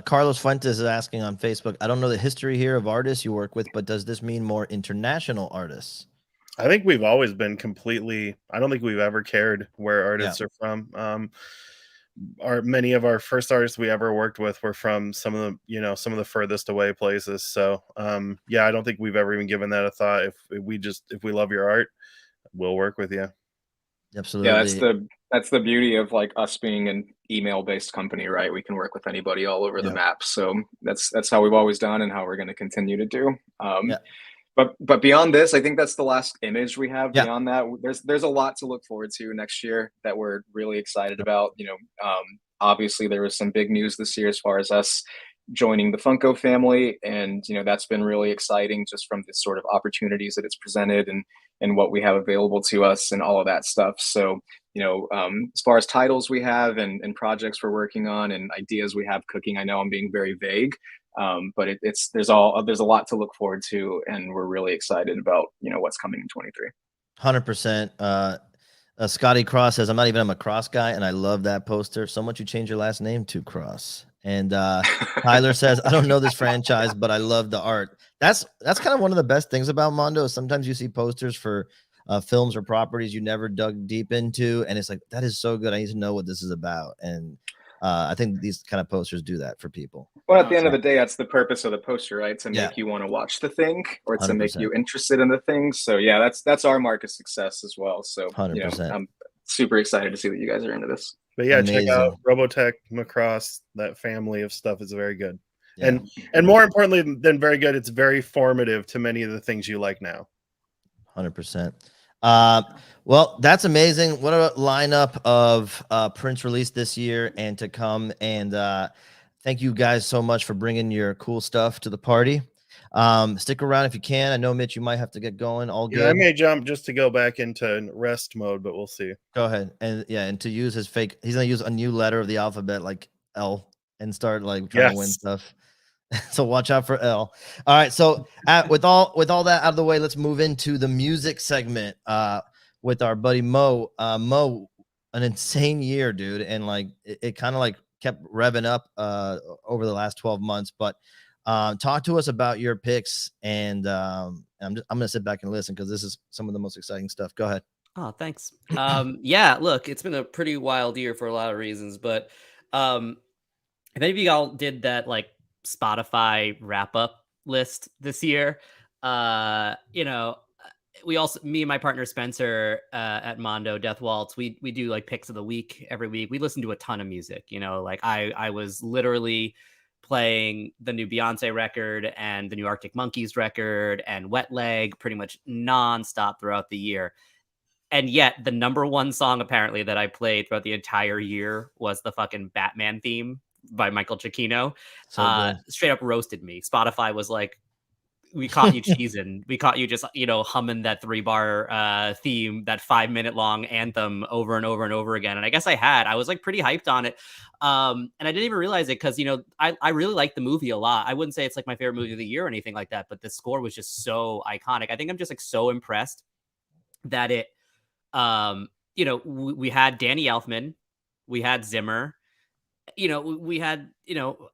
Carlos Fuentes is asking on Facebook, I don't know the history here of artists you work with, but does this mean more international artists? I think we've always been I don't think we've ever cared where artists are from. Many of our first artists we ever worked with were from some of the furthest away places. So I don't think we've ever even given that a thought. If we love your art, we'll work with you. Absolutely. Yeah, that's the beauty of us being an email-based company, right? We can work with anybody all over the map. So that's how we've always done and how we're going to continue to do. But beyond this, I think that's the last image we have. Yeah. Beyond that, there's a lot to look forward to next year that we're really excited about. Obviously there was some big news this year as far as us joining the Funko family, and that's been really exciting just from the sort of opportunities that it's presented and what we have available to us and all of that stuff. So as far as titles we have and projects we're working on and ideas we have cooking, I know I'm being very vague, but there's a lot to look forward to, and we're really excited about what's coming in 23. 100%. Scotty Cross says, I'm not even a Cross guy, and I love that poster so much. You change your last name to Cross. And Tyler says, I don't know this franchise, but I love the art. That's kind of one of the best things about Mondo. Sometimes you see posters for films or properties you never dug deep into, and it's that is so good. I need to know what this is about. And I think these kind of posters do that for people. Well, at the end of the day, that's the purpose of the poster, right? To make you want to watch the thing, or to 100%. Make you interested in the thing. So yeah, that's our mark of success as well. So 100%. I'm super excited to see that you guys are into this. But yeah, Amazing. Check out Robotech, Macross. That family of stuff is very good. Yeah. And more importantly than very good, it's very formative to many of the things you like now. 100%. Well, that's amazing. What a lineup of prints released this year and to come. And thank you guys so much for bringing your cool stuff to the party. Stick around if you can. I know, Mitch, you might have to get going. All good. Yeah, I may jump just to go back into rest mode, but we'll see. Go ahead. And to use his fake, he's gonna use a new letter of the alphabet like L and start trying to win stuff. So watch out for L. All right. So with all that out of the way, let's move into the music segment with our buddy Mo. Mo, an insane year, dude, and it kind of kept revving up over the last 12 months. But talk to us about your picks, and I'm gonna sit back and listen because this is some of the most exciting stuff. Go ahead. Oh, thanks. Yeah, look, it's been a pretty wild year for a lot of reasons, but if any of you all did that Spotify wrap up list this year. You know, we also, me and my partner Spencer at Mondo Death Waltz, we do like picks of the week every week. We listen to a ton of music. You know, like I was literally playing the new Beyonce record and the new Arctic Monkeys record and Wet Leg pretty much nonstop throughout the year. And yet the number one song apparently that I played throughout the entire year was the fucking Batman theme by Michael Giacchino. So Straight up roasted me. Spotify was like, we caught you cheesing. We caught you just, you know, humming that 3-bar theme, that 5-minute long anthem over and over and over again. And I guess I was like pretty hyped on it. And I didn't even realize it because, you know, I really like the movie a lot. I wouldn't say it's like my favorite movie of the year or anything like that, but the score was just so iconic. I think I'm just like so impressed that it, you know, we had Danny Elfman, we had Zimmer, you know, we had, you know,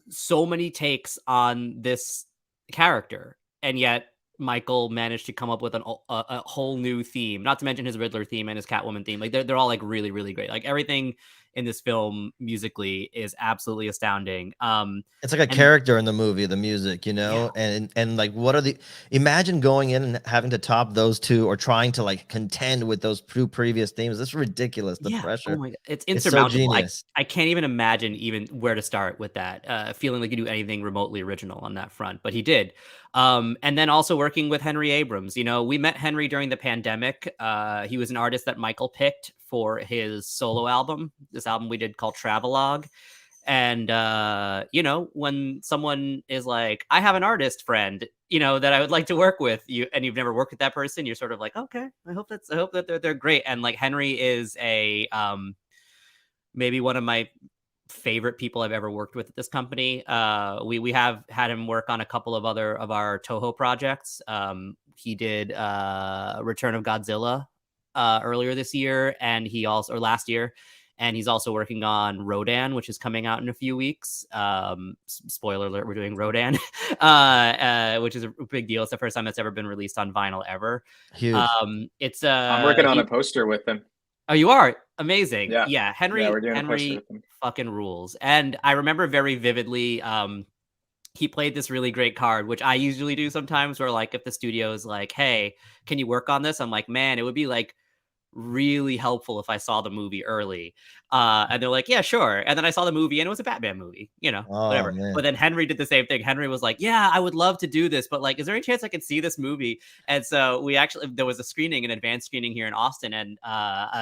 so many takes on this character, and yet Michael managed to come up with a whole new theme, not to mention his Riddler theme and his Catwoman theme. Like they're all like really, really great. Like everything in this film musically is absolutely astounding. It's like a character in the movie, the music, you know, Yeah. and like what are the, imagine going in and having to top those two or trying to like contend with those two previous themes. This is ridiculous. The pressure. Oh my God. It's so insurmountable. genius. I can't even imagine even where to start with that, feeling like you do anything remotely original on that front, but he did. And then also working with Henry Abrams. You know, we met Henry during the pandemic. He was an artist that Michael picked for his solo album, this album we did called Travelogue. And, you know, when someone is like, I have an artist friend, you know, that I would like to work with you, and you've never worked with that person, you're sort of like, okay, I hope that they're great. And like Henry is maybe one of my favorite people I've ever worked with at this company. We have had him work on a couple of other of our Toho projects. He did Return of Godzilla earlier this year, and he also, or last year, and he's also working on Rodan, which is coming out in a few weeks. Spoiler alert, we're doing Rodan, which is a big deal. It's the first time it's ever been released on vinyl ever. Huge. It's I'm working on a poster with him. Oh, you are? Amazing. Yeah. Henry, we're doing a poster with him. fucking rules. And I remember very vividly, he played this really great card, which I usually do sometimes, where like if the studio is like, hey, can you work on this? I'm like, man, it would be like really helpful if I saw the movie early. And they're like, yeah, sure. And then I saw the movie and it was a Batman movie, you know, whatever. Man. But then Henry did the same thing. Henry was like, yeah, I would love to do this, but like, is there any chance I could see this movie? And so there was a screening, an advanced screening here in Austin. And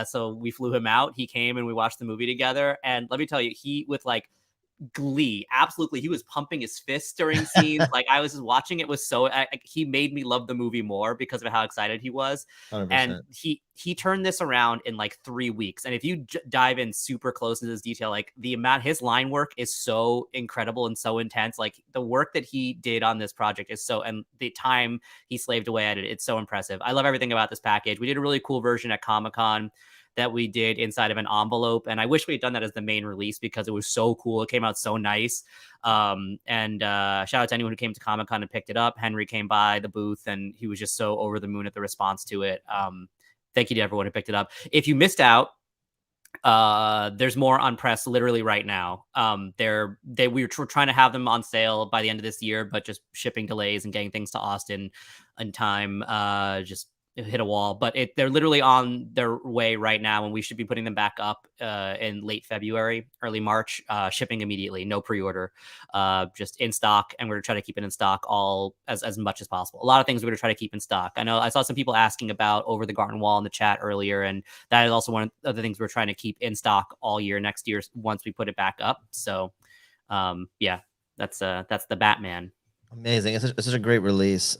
so we flew him out. He came and we watched the movie together. And let me tell you, he with like glee, absolutely, he was pumping his fists during scenes. Like I was just watching it, was so he made me love the movie more because of how excited he was. 100%. And he turned this around in like 3 weeks. And if you dive in super close to this detail, like the amount, his line work is so incredible and so intense. Like the work that he did on this project is so, and the time he slaved away at it, it's so impressive. I love everything about this package. We did a really cool version at Comic-Con that we did inside of an envelope. And I wish we had done that as the main release because it was so cool. It came out so nice. And shout out to anyone who came to Comic-Con and picked it up. Henry came by the booth and he was just so over the moon at the response to it. Thank you to everyone who picked it up. If you missed out, there's more on press literally right now. We were trying to have them on sale by the end of this year, but just shipping delays and getting things to Austin in time just hit a wall. But they're literally on their way right now, and we should be putting them back up in late February, early March, shipping immediately, no pre-order, just in stock. And we're going to try to keep it in stock all as much as possible. A lot of things we're going to try to keep in stock. I know I saw some people asking about Over the Garden Wall in the chat earlier, and that is also one of the things we're trying to keep in stock all year next year once we put it back up. So yeah, that's the Batman. Amazing. It's such a great release.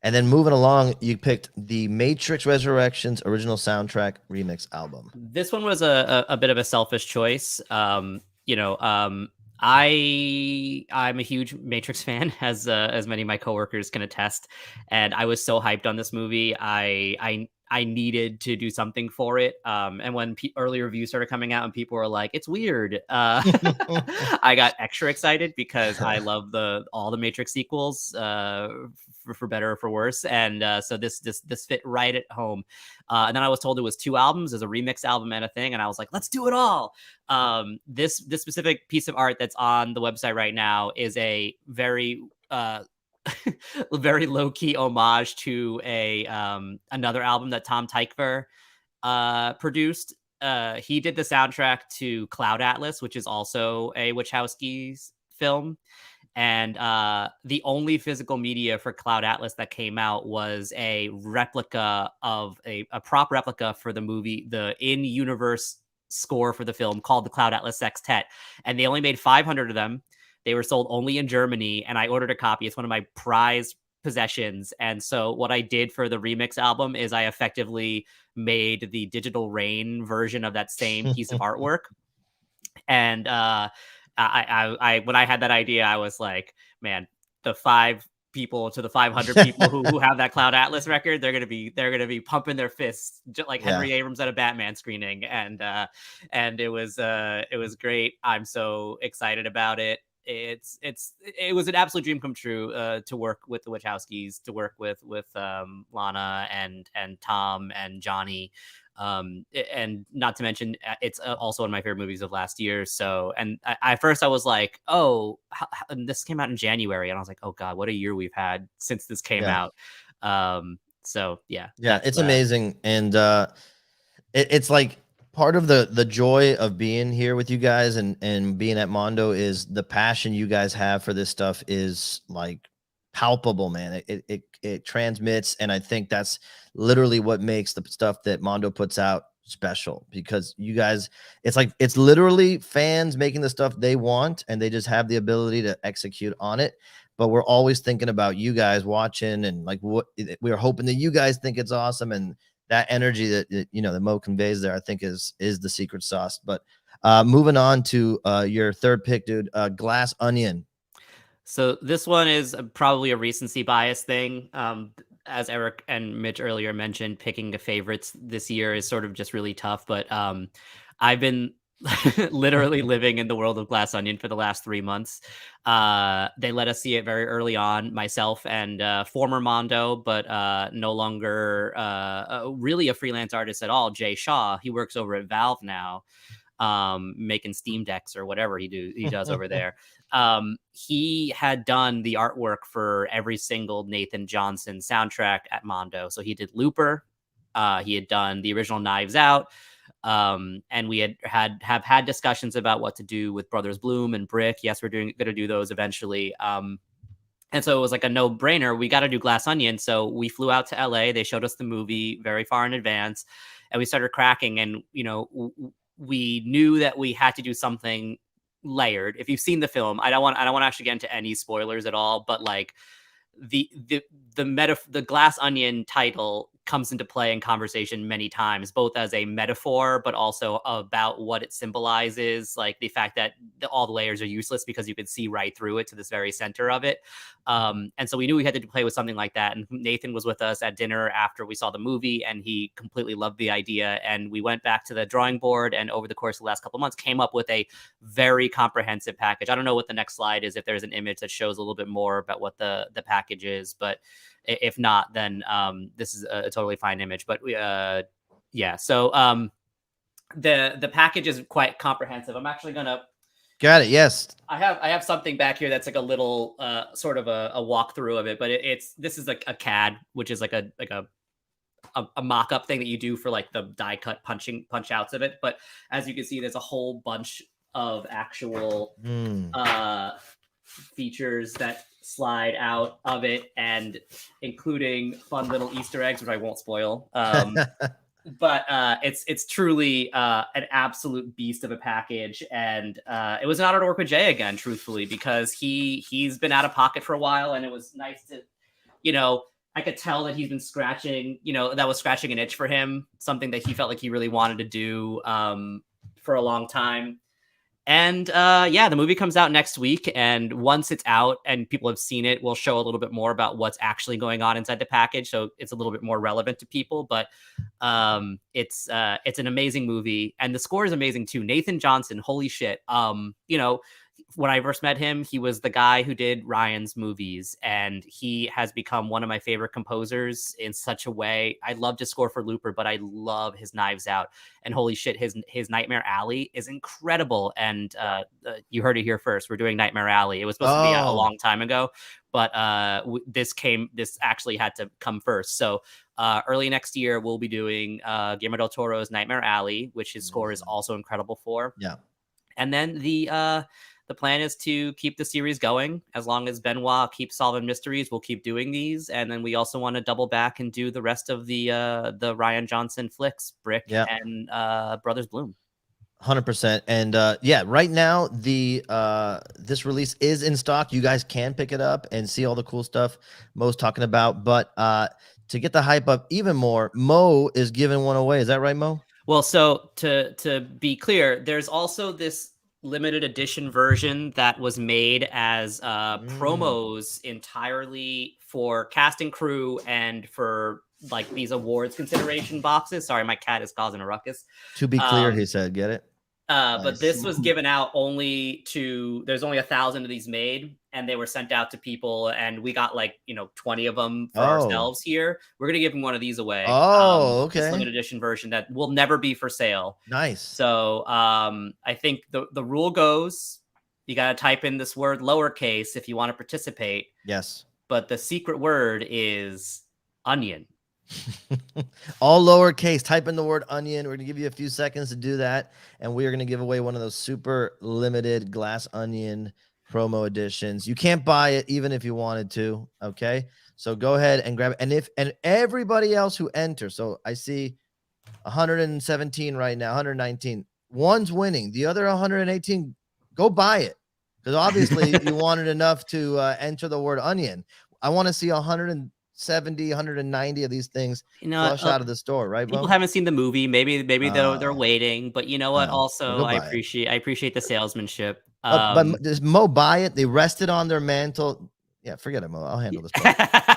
And then moving along, you picked the Matrix Resurrections original soundtrack remix album. This one was a bit of a selfish choice. I'm a huge Matrix fan, as many of my coworkers can attest, and I was so hyped on this movie. I I needed to do something for it. And when early reviews started coming out and people were like, it's weird, I got extra excited because I love all the Matrix sequels, for better or for worse. And so this fit right at home. And then I was told it was 2 albums, as a remix album and a thing. And I was like, let's do it all. This specific piece of art that's on the website right now is a very very low-key homage to another album that Tom Tykwer produced. He did the soundtrack to Cloud Atlas, which is also a Wachowski's film. And the only physical media for Cloud Atlas that came out was a replica of a prop replica for the movie, the in-universe score for the film called the Cloud Atlas Sextet. And they only made 500 of them. They were sold only in Germany, and I ordered a copy. It's one of my prized possessions. And so what I did for the remix album is I effectively made the Digital Rain version of that same piece of artwork. And I when I had that idea, I was like, man, the 5 people to the 500 people who have that Cloud Atlas record, they're gonna be pumping their fists just like Henry Abrams at a Batman screening. And it was great. I'm so excited about it. It was an absolute dream come true to work with the Wachowskis, to work with Lana and Tom and Johnny, and not to mention it's also one of my favorite movies of last year. So, and at first I was like, oh, this came out in January, and I was like, oh god, what a year we've had since this came out. So yeah, it's amazing. And it's like part of the joy of being here with you guys and being at Mondo is the passion you guys have for this stuff is like palpable, man. It transmits, and I think that's literally what makes the stuff that Mondo puts out special, because you guys, it's literally fans making the stuff they want, and they just have the ability to execute on it. But we're always thinking about you guys watching, and like what we're hoping that you guys think it's awesome, and that energy that that Mo conveys there, I think is the secret sauce. But moving on to your third pick, dude, Glass Onion. So this one is probably a recency bias thing. As Eric and Mitch earlier mentioned, picking the favorites this year is sort of just really tough. But I've been literally living in the world of Glass Onion for the last 3 months. They let us see it very early on, myself and former Mondo, but no longer really a freelance artist at all, Jay Shaw. He works over at Valve now, making Steam Decks or whatever he does over there. He had done the artwork for every single Nathan Johnson soundtrack at Mondo. So he did Looper. He had done the original Knives Out. And we have had discussions about what to do with Brothers Bloom and Brick. Yes, we're going to do those eventually. And so it was like a no-brainer. We got to do Glass Onion. So we flew out to LA. They showed us the movie very far in advance, and we started cracking. And we knew that we had to do something layered. If you've seen the film, I don't want to actually get into any spoilers at all, but like the Glass Onion title comes into play in conversation many times, both as a metaphor, but also about what it symbolizes, like the fact that all the layers are useless because you can see right through it to this very center of it. And so we knew we had to play with something like that. And Nathan was with us at dinner after we saw the movie, and he completely loved the idea. And we went back to the drawing board, and over the course of the last couple of months came up with a very comprehensive package. I don't know what the next slide is, if there's an image that shows a little bit more about what the package is, but if not, then this is a totally fine image. But so the package is quite comprehensive. I'm actually gonna got it. Yes, I have something back here that's like a little sort of a walkthrough of it, but this is like a CAD, which is like a mock-up thing that you do for like the die cut punch outs of it. But as you can see, there's a whole bunch of actual features that slide out of it, and including fun little Easter eggs, which I won't spoil. But it's truly an absolute beast of a package, and it was an honor to work with Jay again, truthfully, because he's been out of pocket for a while, and it was nice to, I could tell that he's been scratching, that was scratching an itch for him, something that he felt like he really wanted to do for a long time. And yeah, the movie comes out next week. And once it's out and people have seen it, we'll show a little bit more about what's actually going on inside the package. So it's a little bit more relevant to people. But it's an amazing movie. And the score is amazing too. Nathan Johnson, holy shit. You know, when I first met him, he was the guy who did Ryan's movies, and he has become one of my favorite composers in such a way. I love to score for Looper, but I love his Knives Out, and holy shit, his Nightmare Alley is incredible. And you heard it here first. We're doing Nightmare Alley. It was supposed to be out a long time ago, but this actually had to come first. So early next year, we'll be doing Guillermo del Toro's Nightmare Alley, which his score is also incredible for. Yeah. And then the plan is to keep the series going. As long as Benoit keeps solving mysteries, we'll keep doing these. And then we also want to double back and do the rest of the Rian Johnson flicks, Brick and Brothers Bloom. 100%. And yeah, right now this release is in stock. You guys can pick it up and see all the cool stuff Mo's talking about. But to get the hype up even more, Mo is giving one away. Is that right, Mo? Well, so to be clear, there's also this limited edition version that was made as promos entirely for cast and crew and for like these awards consideration boxes. Sorry, my cat is causing a ruckus. To be clear, he said, get it? Nice. But this was given out there's only 1,000 of these made, and they were sent out to people, and we got 20 of them for ourselves here. We're gonna give them one of these away. Okay. This limited edition version that will never be for sale. Nice. So I think the rule goes, you gotta type in this word lowercase if you want to participate. Yes. But the secret word is onion. All lowercase. Type in the word onion. We're gonna give you a few seconds to do that, and we are gonna give away one of those super limited glass onion promo editions. You can't buy it even if you wanted to. Okay, so go ahead and grab it. And everybody else who enters, so I see 117 right now, 119. One's winning, the other 118. Go buy it, because obviously you wanted enough to enter the word onion. I want to see 170, 190 of these things flush out of the store, right? People haven't seen the movie. Maybe they're waiting, but you know what? Also, I appreciate the salesmanship. But does Mo buy it? They rest it on their mantle. Yeah, forget it, Mo. I'll handle this.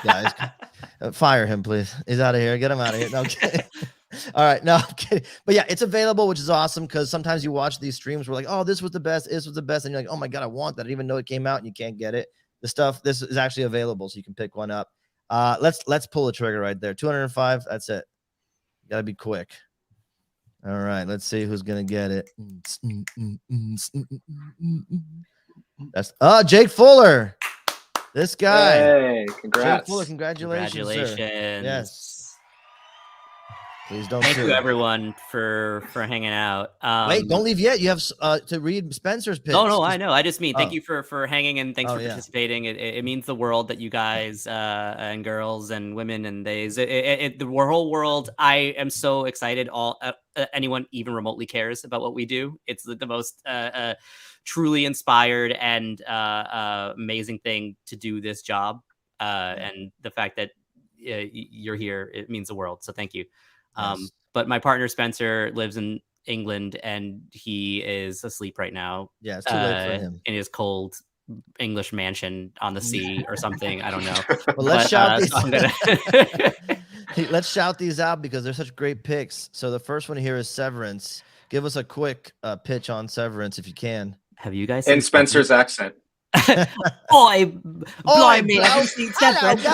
Yeah, fire him, please. He's out of here. Get him out of here. No, I'm kidding. All right, no, I'm kidding. But yeah, it's available, which is awesome, because sometimes you watch these streams where like, oh, this was the best, and you're like, oh my god, I want that. I didn't even know it came out, and you can't get it. This is actually available, so you can pick one up. Let's pull the trigger right there. 205. That's it. Gotta be quick. All right. Let's see who's gonna get it. That's Jake Fuller. This guy. Hey, congrats. Jake Fuller, congratulations. Sir. Yes. Please don't. Thank you, everyone, for hanging out. Wait, don't leave yet. You have to read Spencer's pitch. No, I know. I just mean thank you for hanging, and thanks for participating. It means the world that you guys and girls and women and theys, the whole world. I am so excited. Anyone even remotely cares about what we do. It's the most truly inspired and amazing thing to do this job. And the fact that you're here, it means the world. So thank you. Yes. But my partner Spencer lives in England, and he is asleep right now. Yeah, it's too late for him in his cold English mansion on the sea or something. I don't know. Well, let's shout these. Let's shout these out because they're such great picks. So the first one here is Severance. Give us a quick pitch on Severance if you can. Have you guys in Spencer's accent? Oi, blimey! Have you seen Severance?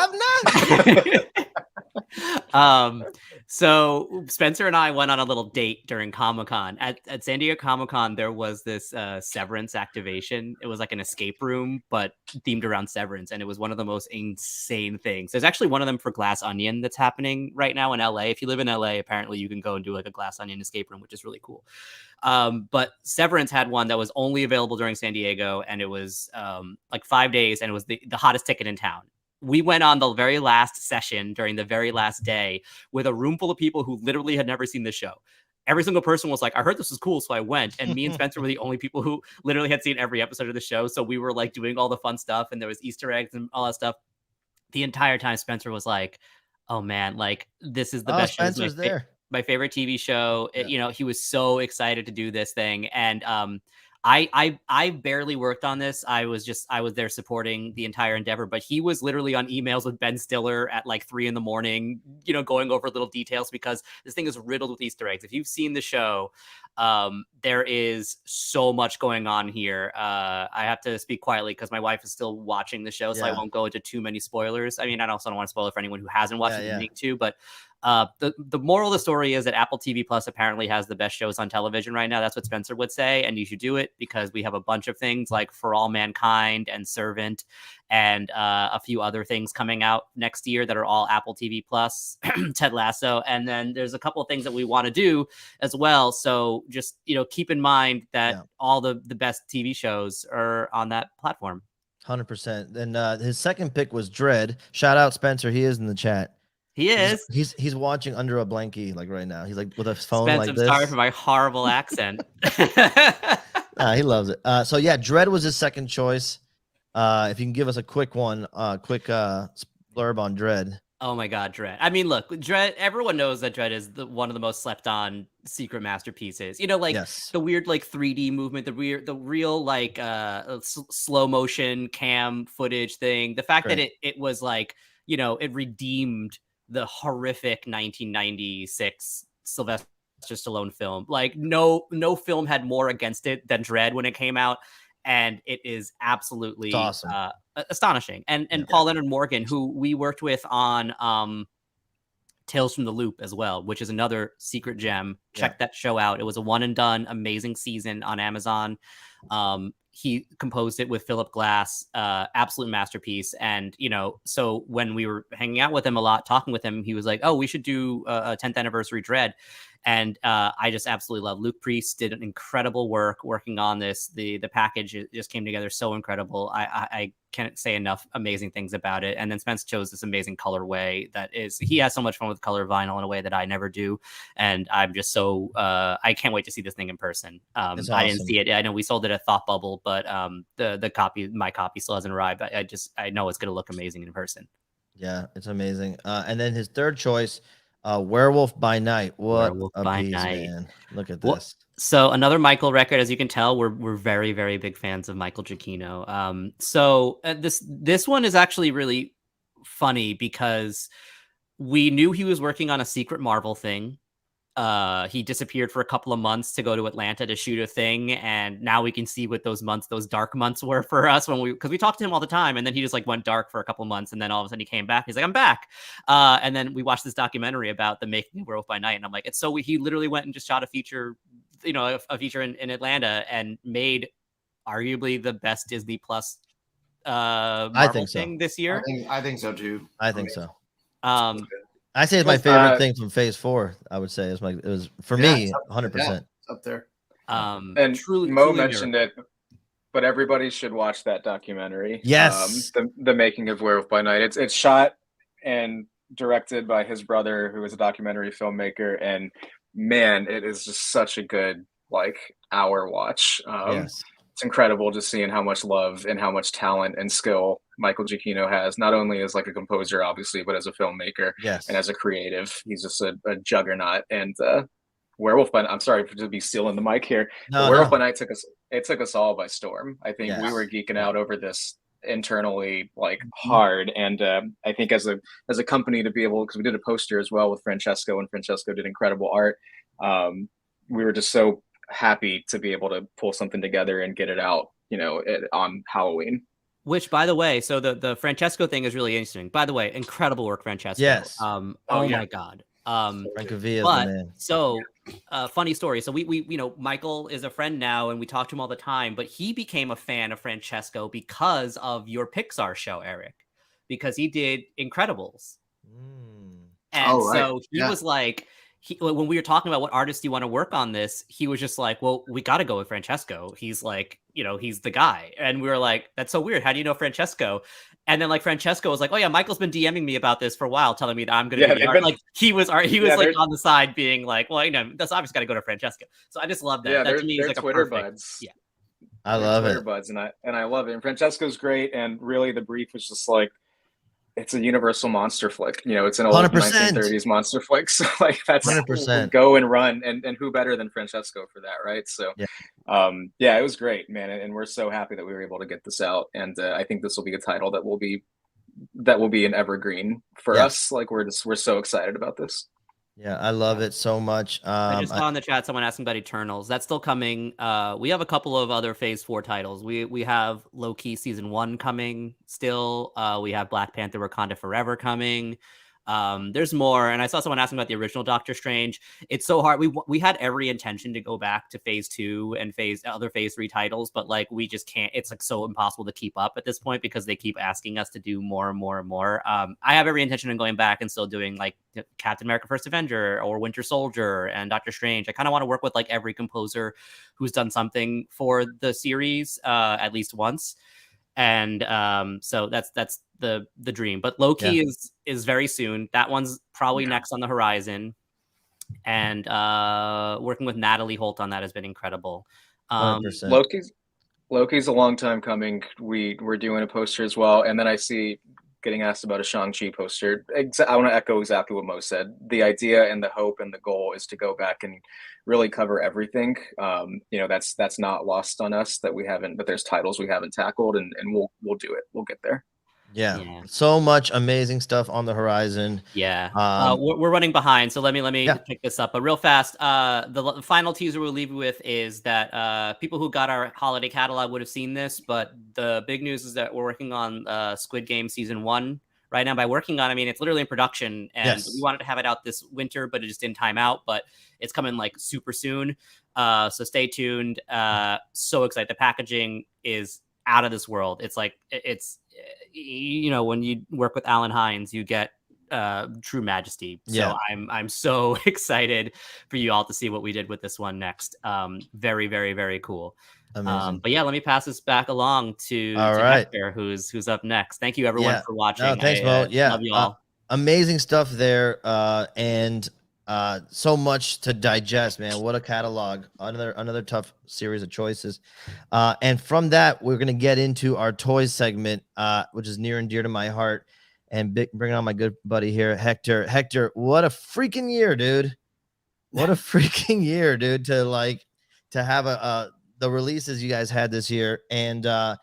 So Spencer and I went on a little date during Comic-Con. At San Diego Comic-Con, there was this Severance activation. It was like an escape room, but themed around Severance, and it was one of the most insane things. There's actually one of them for Glass Onion that's happening right now in LA. If you live in LA, apparently you can go and do like a Glass Onion escape room, which is really cool. But Severance had one that was only available during San Diego, and it was like 5 days, and it was the hottest ticket in town. We went on the very last session during the very last day with a room full of people who literally had never seen the show. Every single person was like, I heard this was cool, so I went. And me and Spencer were the only people who literally had seen every episode of the show. So we were like doing all the fun stuff, and there was Easter eggs and all that stuff. The entire time Spencer was like, oh man, like this is the best show. Spencer's there. My favorite TV show. Yeah. He was so excited to do this thing. And I barely worked on this. I was there supporting the entire endeavor, but he was literally on emails with Ben Stiller at like 3 a.m, going over little details, because this thing is riddled with Easter eggs. If you've seen the show, there is so much going on here. I have to speak quietly because my wife is still watching the show, so I won't go into too many spoilers. I mean, I also don't want to spoil it for anyone who hasn't watched it need to, but the moral of the story is that Apple TV Plus apparently has the best shows on television right now. That's what Spencer would say, and you should do it because we have a bunch of things like For All Mankind and Servant and a few other things coming out next year that are all Apple TV Plus, Ted Lasso, and then there's a couple of things that we want to do as well. So just keep in mind that all the best TV shows are on that platform. 100%. And his second pick was Dread. Shout out Spencer. He is in the chat. He is. He's watching under a blankie like right now. He's like with a phone Spence, like I'm this. sorry for my horrible accent. He loves it. So yeah, Dread was his second choice. If you can give us a quick one, quick blurb on Dread. Oh my God, Dread. I mean, look, Dread, everyone knows that Dread is one of the most slept on secret masterpieces. The weird like 3D movement, the real like slow motion cam footage thing. The fact that it was like, it redeemed the horrific 1996 Sylvester Stallone film. Like no film had more against it than Dread when it came out. And it is absolutely awesome. Astonishing. And Paul Leonard Morgan, who we worked with on Tales from the Loop as well, which is another secret gem. Check that show out. It was a one and done, amazing season on Amazon. He composed it with Philip Glass, absolute masterpiece. And, so when we were hanging out with him a lot, talking with him, he was like, oh, we should do a 10th anniversary Dread. And I just absolutely love Luke Priest did an incredible work working on this. The package just came together so incredible. I can't say enough amazing things about it. And then Spence chose this amazing colorway he has so much fun with color vinyl in a way that I never do. And I'm just so I can't wait to see this thing in person. Awesome. I didn't see it. I know we sold it at Thought Bubble, but my copy still hasn't arrived. I know it's going to look amazing in person. Yeah, it's amazing. And then his third choice, Werewolf by Night. What Werewolf a by piece, Night. man. Look at this. So another Michael record, as you can tell, we're very, very big fans of Michael Giacchino. So this one is actually really funny because we knew he was working on a secret Marvel thing. He disappeared for a couple of months to go to Atlanta to shoot a thing, and now we can see what those dark months were for us because we talked to him all the time, and then he just like went dark for a couple of months, and then all of a sudden he came back. He's like, I'm back. And then we watched this documentary about the making of Werewolf by Night, and I'm like, he literally went and just shot a feature, a feature in Atlanta and made arguably the best Disney Plus Marvel thing this year. I think so too. I think so. I say it's my favorite thing from Phase 4. I would say it was for me 100% up there. And truly, Mo mentioned it, but everybody should watch that documentary. Yes, the making of Werewolf by Night. It's shot and directed by his brother, who is a documentary filmmaker, and man, it is just such a good hour watch. It's incredible just seeing how much love and how much talent and skill Michael Giacchino has, not only as a composer, obviously, but as a filmmaker and as a creative. He's just a juggernaut. And Werewolf by Night, I'm sorry to be stealing the mic here. Werewolf by Night took us all by storm. I think we were geeking out over this internally hard, and I think as a company to be able, because we did a poster as well with Francesco, and Francesco did incredible art. We were just so happy to be able to pull something together and get it out, on Halloween. Which, by the way, so the Francesco thing is really interesting. By the way, incredible work, Francesco. Yes. My God. Franco Villa, man. So, funny story. So we Michael is a friend now, and we talk to him all the time. But he became a fan of Francesco because of your Pixar show, Eric, because he did Incredibles, and so he was like. When we were talking about what artists do you want to work on this, he was just like, well, we got to go with Francesco. He's like, he's the guy. And we were like, that's so weird. How do you know Francesco? And then Francesco was like, oh yeah, Michael's been DMing me about this for a while, telling me that I'm going to be the art. He was on the side being like, well, that's obviously got to go to Francesco. So I just love that. Yeah, that to me is Twitter buds. Yeah. I love Twitter it. buds, and I love it. And Francesco's great. And really the brief was just it's a universal monster flick. You know, it's an old 100%. 1930s monster flick. So like that's 100%. go and run, and who better than Francesco for that, right? So Yeah. yeah, it was great, man, and we're so happy that we were able to get this out, and I think this will be a title that will be an evergreen for us. Like we're so excited about this. Yeah, I love it so much. I just saw in the chat someone asking about Eternals. That's still coming. We have a couple of other Phase 4 titles. We have Loki Season 1 coming still. We have Black Panther Wakanda Forever coming. There's more, and I saw someone asking about the original Doctor Strange. It's so hard. We had every intention to go back to Phase 2 and other Phase 3 titles, but like we just can't. It's like so impossible to keep up at this point because they keep asking us to do more and more and more. I have every intention of going back and still doing like Captain America: First Avenger or Winter Soldier and Doctor Strange. I kind of want to work with like every composer who's done something for the series at least once. And so that's the dream. But Loki is very soon. That one's probably next on the horizon. And working with Natalie Holt on that has been incredible. 100%. Loki's a long time coming. We're doing a poster as well, and then I see getting asked about a Shang-Chi poster. I want to echo exactly what Mo said. The idea and the hope and the goal is to go back and really cover everything. You know, that's not lost on us that there's titles we haven't tackled, and we'll do it. We'll get there. Yeah. So much amazing stuff on the horizon. We're running behind, so let me pick this up. But real fast, the final teaser we'll leave you with is that people who got our holiday catalog would have seen this, but the big news is that we're working on Squid Game Season 1 right now. By working on, I mean it's literally in production, and we wanted to have it out this winter, but it just didn't time out. But it's coming like super soon, so stay tuned. So excited! The packaging is out of this world. It's like you know, when you work with Alan Hines, you get true majesty. So I'm so excited for you all to see what we did with this one next. Very, very, very cool. But yeah, let me pass this back along to Hector, who's up next. Thank you everyone for watching. No, thanks, Mo. Love you all. Amazing stuff there. And so much to digest, man. What a catalog. Another tough series of choices. And from that, we're going to get into our toys segment, which is near and dear to my heart. And bring on my good buddy here, Hector. Hector, what a freaking year, dude. What a freaking year, dude, to have the releases you guys had this year. And I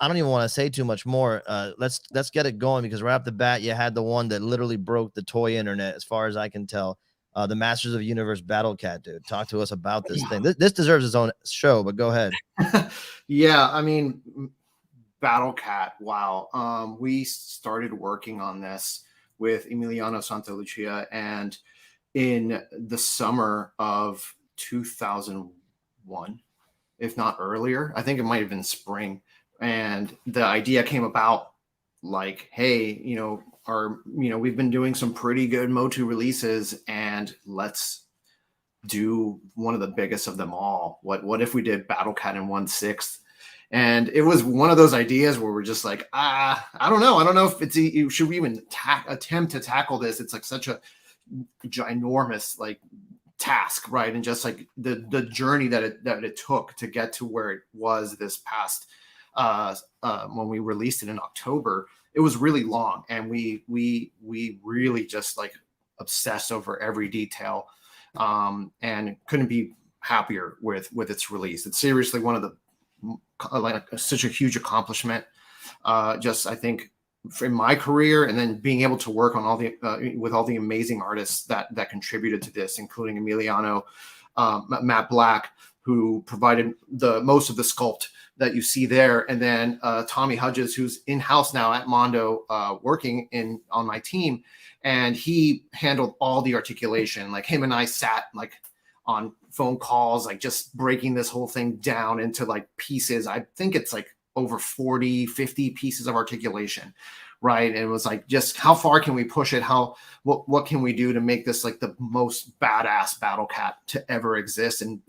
don't even want to say too much more. Let's get it going, because right off the bat, you had the one that literally broke the toy internet, as far as I can tell. The Masters of the Universe Battle Cat, dude. Talk to us about this thing. This deserves its own show, but go ahead. Yeah, I mean, Battle Cat. Wow. We started working on this with Emiliano Santalucia, and in the summer of 2001, if not earlier, I think it might have been spring. And the idea came about like, hey, we've been doing some pretty good Motu releases, and let's do one of the biggest of them all. What if we did Battle Cat in 1/6? And it was one of those ideas where we're just like, I don't know. I don't know if should we even attempt to tackle this? It's like such a ginormous task, right? And just like the journey that it took to get to where it was this past when we released it in October. It was really long, and we really just obsessed over every detail, and couldn't be happier with its release. It's seriously one of the such a huge accomplishment. Just I think in my career, and then being able to work on all the with all the amazing artists that contributed to this, including Emiliano, Matt Black, who provided the most of the sculpt that you see there, and then Tommy Hudges, who's in-house now at Mondo, working on my team, and he handled all the articulation. Like him and I sat on phone calls, just breaking this whole thing down into pieces. I think it's over 40, 50 pieces of articulation, right? And it was just how far can we push it? What can we do to make this the most badass Battle Cat to ever exist, and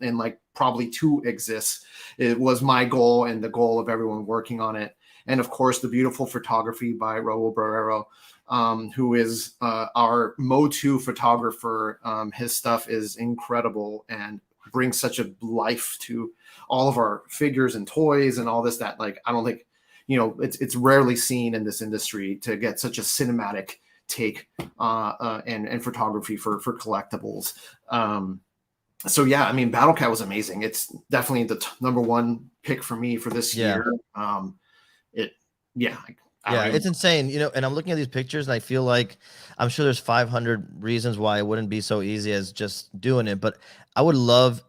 probably to exist? It was my goal and the goal of everyone working on it. And of course, the beautiful photography by Raul Barrero, who is our Motu photographer. His stuff is incredible and brings such a life to all of our figures and toys and all this that I don't think it's rarely seen in this industry to get such a cinematic take and photography for collectibles. So yeah, I mean, Battle Cat was amazing. It's definitely the number one pick for me for this year. It's insane, and I'm looking at these pictures and I feel like I'm sure there's 500 reasons why it wouldn't be so easy as just doing it, but I would love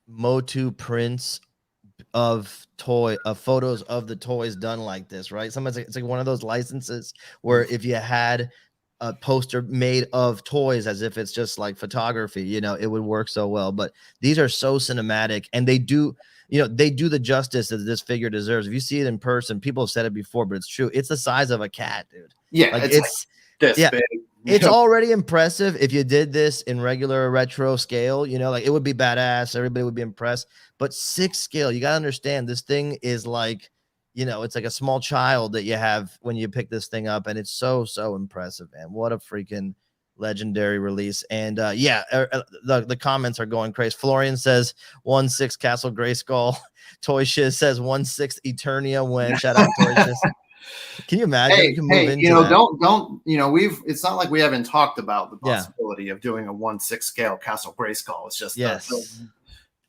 Motu prints of photos of the toys done like this, right? Sometimes it's like one of those licenses where if you had a poster made of toys as if it's just like photography, it would work so well. But these are so cinematic, and they do the justice that this figure deserves. If you see it in person, people have said it before, but it's true. It's the size of a cat, dude. Yeah, like it's like this big. It's already impressive if you did this in regular retro scale, like it would be badass. Everybody would be impressed. But 6 scale, you got to understand this thing is like, it's like a small child that you have when you pick this thing up. And it's so, so impressive, man. What a freaking legendary release. And the comments are going crazy. Florian says 1/6 Castle Grayskull. Toy Shiz says 1/6 Eternia win. Shout out Toy Shiz. Can you imagine? Hey, that. don't it's not like we haven't talked about the possibility of doing a 1/6 scale Castle Grayskull. It's just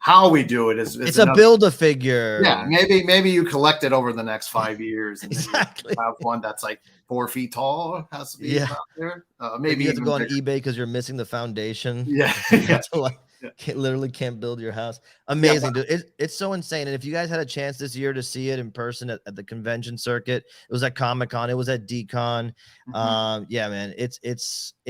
how we do it is it's a build-a-figure. Yeah, maybe you collect it over the next 5 years and exactly. then you have one that's like 4 feet tall. Has to be out there. Maybe you have to go on eBay because you're missing the foundation. Literally can't build your house. Amazing, dude. It's so insane. And if you guys had a chance this year to see it in person at the convention circuit, it was at Comic-Con, it was at DCon. Man, it's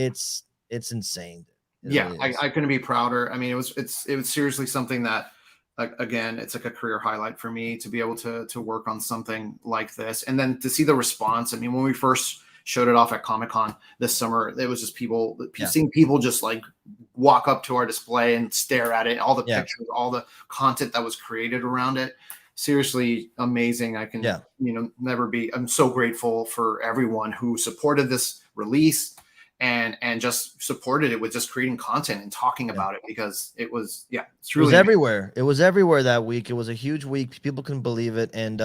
insane. I couldn't be prouder. I mean, it was seriously something that, like, again, it's like a career highlight for me to be able to work on something like this, and then to see the response. I mean, when we first showed it off at Comic-Con this summer, it was just seeing people just like walk up to our display and stare at it, all the pictures, all the content that was created around it. Seriously amazing. I can never be. I'm so grateful for everyone who supported this release and just supported it with just creating content and talking about it, because it was it's really everywhere. It was everywhere that week. It was a huge week. People couldn't believe it. And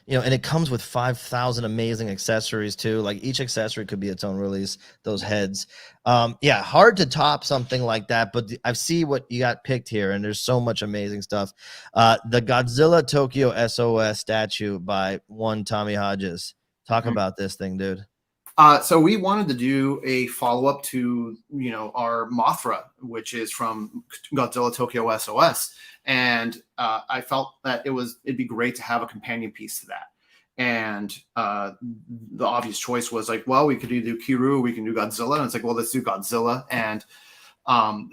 and it comes with 5,000 amazing accessories too. Like each accessory could be its own release. Those heads, hard to top something like that. But I see what you got picked here, and there's so much amazing stuff. The Godzilla Tokyo SOS statue by one Tommy Hodges. Talk about this thing, dude. So we wanted to do a follow-up to, our Mothra, which is from Godzilla Tokyo SOS. And I felt that it'd be great to have a companion piece to that. And the obvious choice was like, well, we could do Kiryu, we can do Godzilla. And it's like, well, let's do Godzilla. And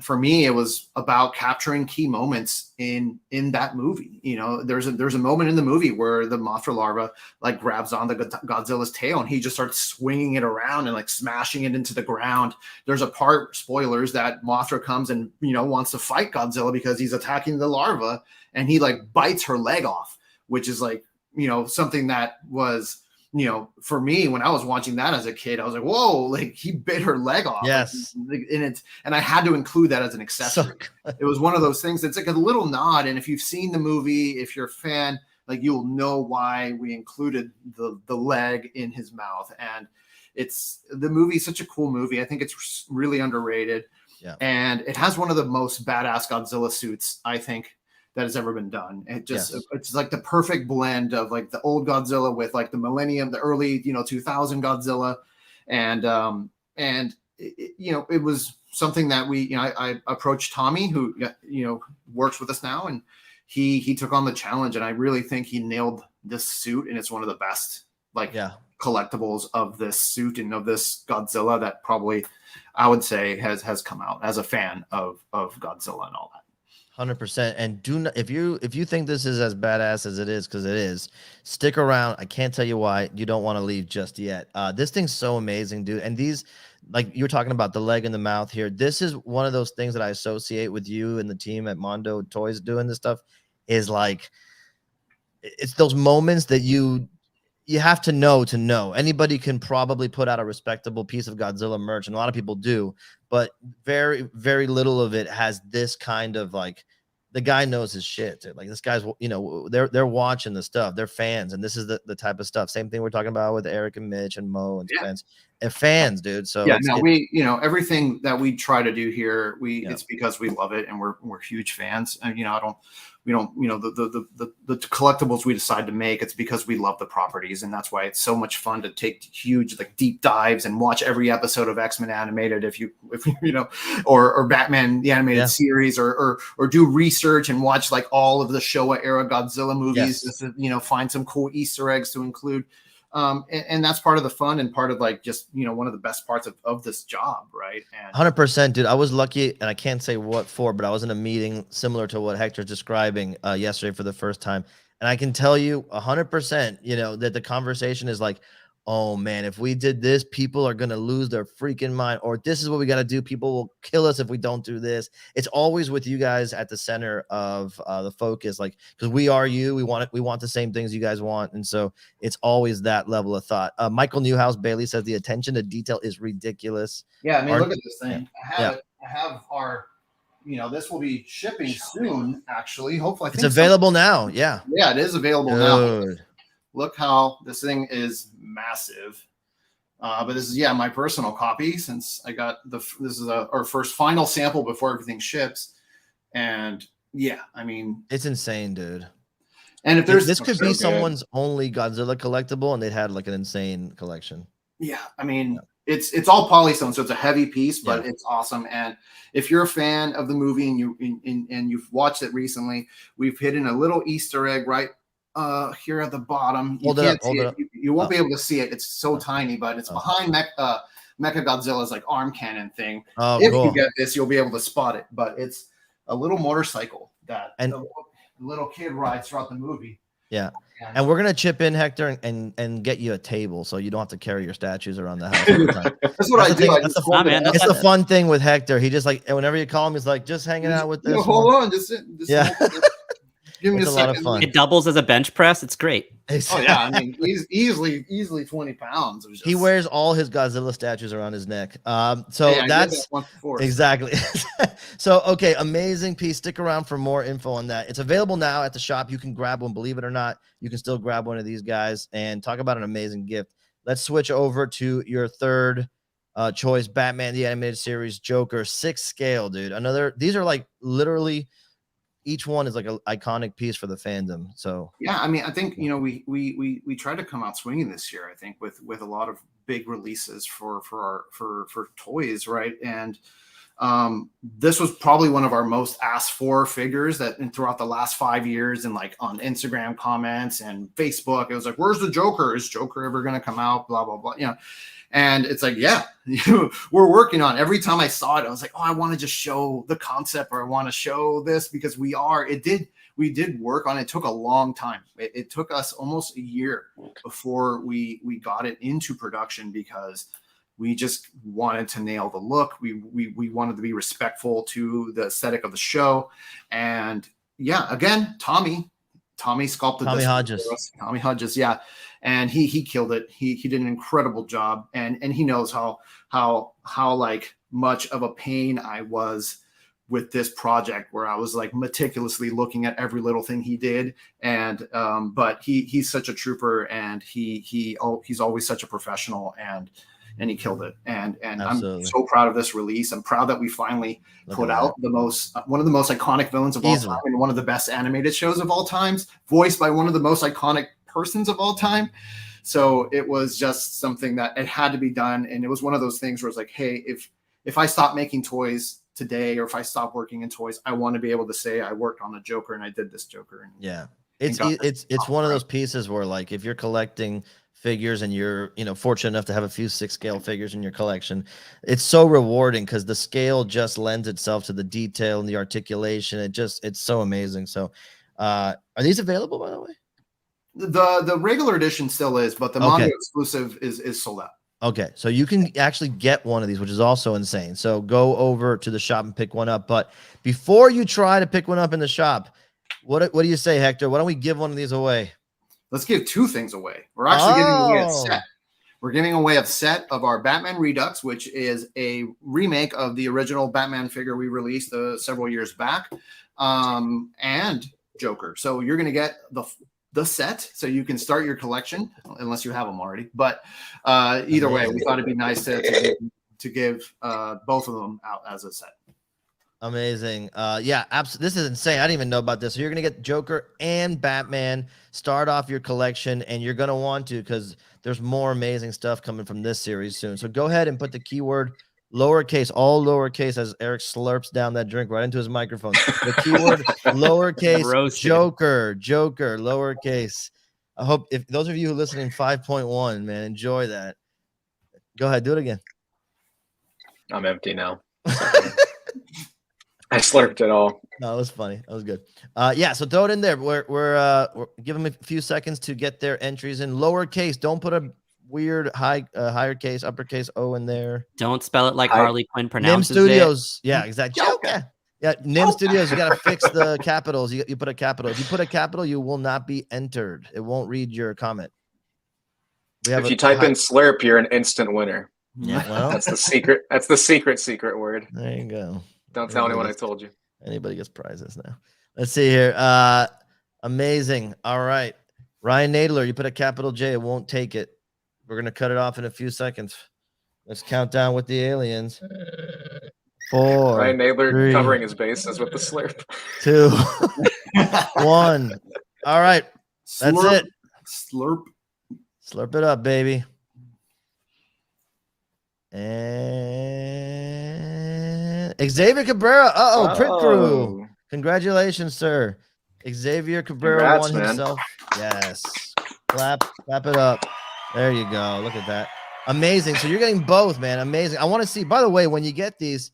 for me, it was about capturing key moments in that movie. There's a moment in the movie where the Mothra larva like grabs on the Godzilla's tail and he just starts swinging it around and like smashing it into the ground. There's a part, spoilers, that Mothra comes and wants to fight Godzilla because he's attacking the larva, and he like bites her leg off, which is like something that was, for me, when I was watching that as a kid, I was like, whoa, like he bit her leg off. Yes. And I had to include that as an accessory. It was one of those things that's like a little nod. And if you've seen the movie, if you're a fan, like you'll know why we included the leg in his mouth. And the movie is such a cool movie. I think it's really underrated. Yeah. And it has one of the most badass Godzilla suits, I think, that has ever been done. It's like the perfect blend of like the old Godzilla with like the the early 2000 Godzilla, and it was something that I approached Tommy, who works with us now, and he took on the challenge, and I really think he nailed this suit, and it's one of the best collectibles of this suit and of this Godzilla that probably I would say has come out as a fan of Godzilla and all that. 100%. And if you think this is as badass as it is, because it is, stick around. I can't tell you why. You don't want to leave just yet. This thing's so amazing, dude. And these, like you were talking about the leg and the mouth here, this is one of those things that I associate with you and the team at Mondo Toys doing this stuff, is like, it's those moments that you have to know. Anybody can probably put out a respectable piece of Godzilla merch, and a lot of people do, but very, very little of it has this kind of like the guy knows his shit, dude. Like this guy's, you know, they're watching the stuff. They're fans, and this is the type of stuff. Same thing we're talking about with Eric and Mitch and Mo and Spence and fans, dude. So yeah, no, we, you know, everything that we try to do here, Yeah. it's because we love it and we're huge fans. And you know, we don't, you know, the collectibles we decide to make, it's because we love the properties, and that's why it's so much fun to take huge like deep dives and watch every episode of X-Men animated if you you know, or Batman the animated series, or do research and watch like all of the Showa era Godzilla movies, just to, you know, find some cool Easter eggs to include. And that's part of the fun and part of like just, you know, one of the best parts of this job, right? And 100%, dude. I was lucky, and I can't say what for, but I was in a meeting similar to what Hector's describing yesterday for the first time, and I can tell you 100%, you know, that the conversation is like, oh man, if we did this, people are gonna lose their freaking mind, or this is what we got to do. People will kill us if we don't do this. It's always with you guys at the center of the focus, like, because we are you. We want the same things you guys want, and so it's always that level of thought. Michael Newhouse Bailey says the attention to detail is ridiculous. yeah, I mean, look at this thing. I have our, you know, this will be shipping soon. Actually, hopefully, It's available now. Yeah, it is available now. Look how this thing is massive. But this is, my personal copy, since I got this is our first final sample before everything ships. And I mean, it's insane, dude. And if there's this could be someone's only Godzilla collectible, and they'd had like an insane collection. Yeah, I mean, it's all polystone, so it's a heavy piece, but it's awesome. And if you're a fan of the movie and you've watched it recently, we've hidden a little Easter egg right here at the bottom. You can't see it. You won't be able to see it. It's so tiny, but it's behind Mecha Godzilla's like arm cannon thing. If you get this, you'll be able to spot it. But it's a little motorcycle that the little kid rides throughout the movie. Yeah. And we're gonna chip in, Hector, and get you a table so you don't have to carry your statues around the house all the time. That's what I do. That's the fun thing with Hector. He just like, whenever you call him, he's like, just hanging out with this. Hold on, just give me a lot of fun. It doubles as a bench press. It's great. Oh yeah, I mean, he's easily 20 pounds. He wears all his Godzilla statues around his neck. So that's exactly. So okay, amazing piece. Stick around for more info on that. It's available now at the shop. You can grab one. Believe it or not, you can still grab one of these guys and talk about an amazing gift. Let's switch over to your third choice, Batman the Animated Series Joker 6 scale, dude. These are like literally. Each one is like an iconic piece for the fandom. So I mean, I think, you know, we tried to come out swinging this year. I think with a lot of big releases for toys, right? And this was probably one of our most asked for figures throughout the last 5 years, and like on Instagram comments and Facebook, it was like, "Where's the Joker? Is Joker ever going to come out?" Blah blah blah. You know. And it's like, we're working on it. Every time I saw it, I was like, oh, I want to just show the concept, or I want to show this, because we did work on it. It took a long time. It took us almost a year before we got it into production, because we just wanted to nail the look. We wanted to be respectful to the aesthetic of the show. And again, Tommy sculpted Tommy this. Hodges. Tommy Hodges, and he killed it. He did an incredible job, and he knows how like much of a pain I was with this project, where I was like meticulously looking at every little thing he did. And but he's such a trooper, and he's always such a professional, and he killed it. And I'm so proud of this release. I'm proud that we finally put out one of the most iconic villains of all time, and one of the best animated shows of all times, voiced by one of the most iconic persons of all time. So it was just something that it had to be done. And it was one of those things where it's like, hey, if I stop making toys today, or if I stop working in toys, I want to be able to say I worked on a Joker and I did this Joker. It's one of those pieces where, like, if you're collecting figures and you're, you know, fortunate enough to have a few 6 scale figures in your collection, it's so rewarding, because the scale just lends itself to the detail and the articulation. It's so amazing. So are these available, by the way? The regular edition still is, but the Mondo exclusive is sold out. Okay, so you can actually get one of these, which is also insane. So go over to the shop and pick one up. But before you try to pick one up in the shop, what do you say, Hector? Why don't we give one of these away? Let's give 2 things away. We're actually giving away a set. We're giving away a set of our Batman Redux, which is a remake of the original Batman figure we released several years back. and Joker. So you're going to get the set, so you can start your collection unless you have them already. But either way, we thought it'd be nice to give both of them out as a set. Amazing. Yeah, absolutely. This is insane. I didn't even know about this. So you're going to get Joker and Batman, start off your collection, and you're going to want to, because there's more amazing stuff coming from this series soon. So go ahead and put the keyword lowercase, all lowercase, as Eric slurps down that drink right into his microphone. The keyword lowercase Joker, lowercase. I hope if those of you who are listening 5.1, man, enjoy that. Go ahead, do it again. I'm empty now. I slurped it all. No, it was funny. That was good. Yeah, so throw it in there. We're give them a few seconds to get their entries in lowercase. Don't put a weird higher case, uppercase O in there. Don't spell it like Harley Quinn pronounces Nim Studios. Yeah, exactly. Joker. Yeah, Nim Studios. You got to fix the capitals. You put a capital. If you put a capital, you will not be entered. It won't read your comment. If you type in slurp, you're an instant winner. Yeah, well, That's the secret. That's the secret word. there you go. Don't tell anyone I told you. Anybody gets prizes now. Let's see here. Amazing. All right. Ryan Nadler, you put a capital J, it won't take it. We're going to cut it off in a few seconds. Let's count down with the aliens. 4, Ryan Nadler 3, covering his bases with the slurp. 2, 1. All right. That's Slurp, it. Slurp. Slurp it up, baby. And Xavier Cabrera. Prit Crew. Congratulations, sir. Xavier Cabrera Congrats, won man. himself. Yes. Clap it up. There you go. Look at that. Amazing. So you're getting both, man. Amazing. I want to see, by the way, when you get these,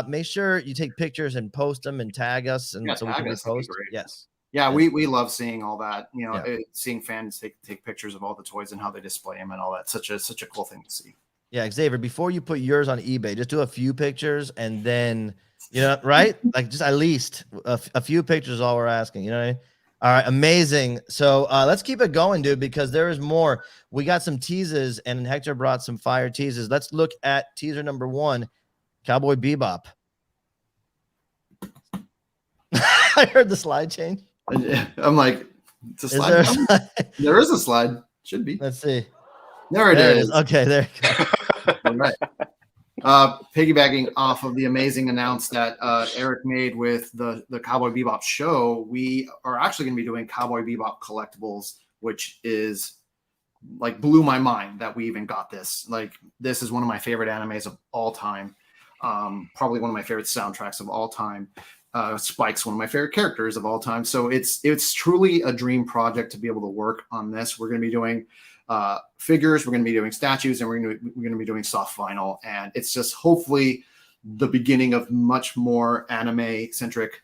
make sure you take pictures and post them and tag us, and so we can repost. Yes. Yeah, we love seeing all that. You know, Yeah. seeing fans take pictures of all the toys and how they display them and all that. Such a cool thing to see. Yeah, Xavier, before you put yours on eBay, just do a few pictures and then, right? Like just at least a few pictures is all we're asking, you know what I mean? All right, amazing. So let's keep it going, dude, because there is more. We got some teases, and Hector brought some fire teases. Let's look at teaser number 1, Cowboy Bebop. I heard the slide change. I'm like, it's a Is slide. there a slide? There is a slide. Should be. Let's see. There it is. Okay, there you go. All right. Piggybacking off of the amazing announce that Eric made with the Cowboy Bebop show, we are actually going to be doing Cowboy Bebop collectibles, which is like blew my mind that we even got this. Like, this is one of my favorite animes of all time. Probably one of my favorite soundtracks of all time. Spike's one of my favorite characters of all time. So it's truly a dream project to be able to work on this. We're going to be doing figures, we're going to be doing statues, and we're going to be doing soft vinyl, and it's just hopefully the beginning of much more anime centric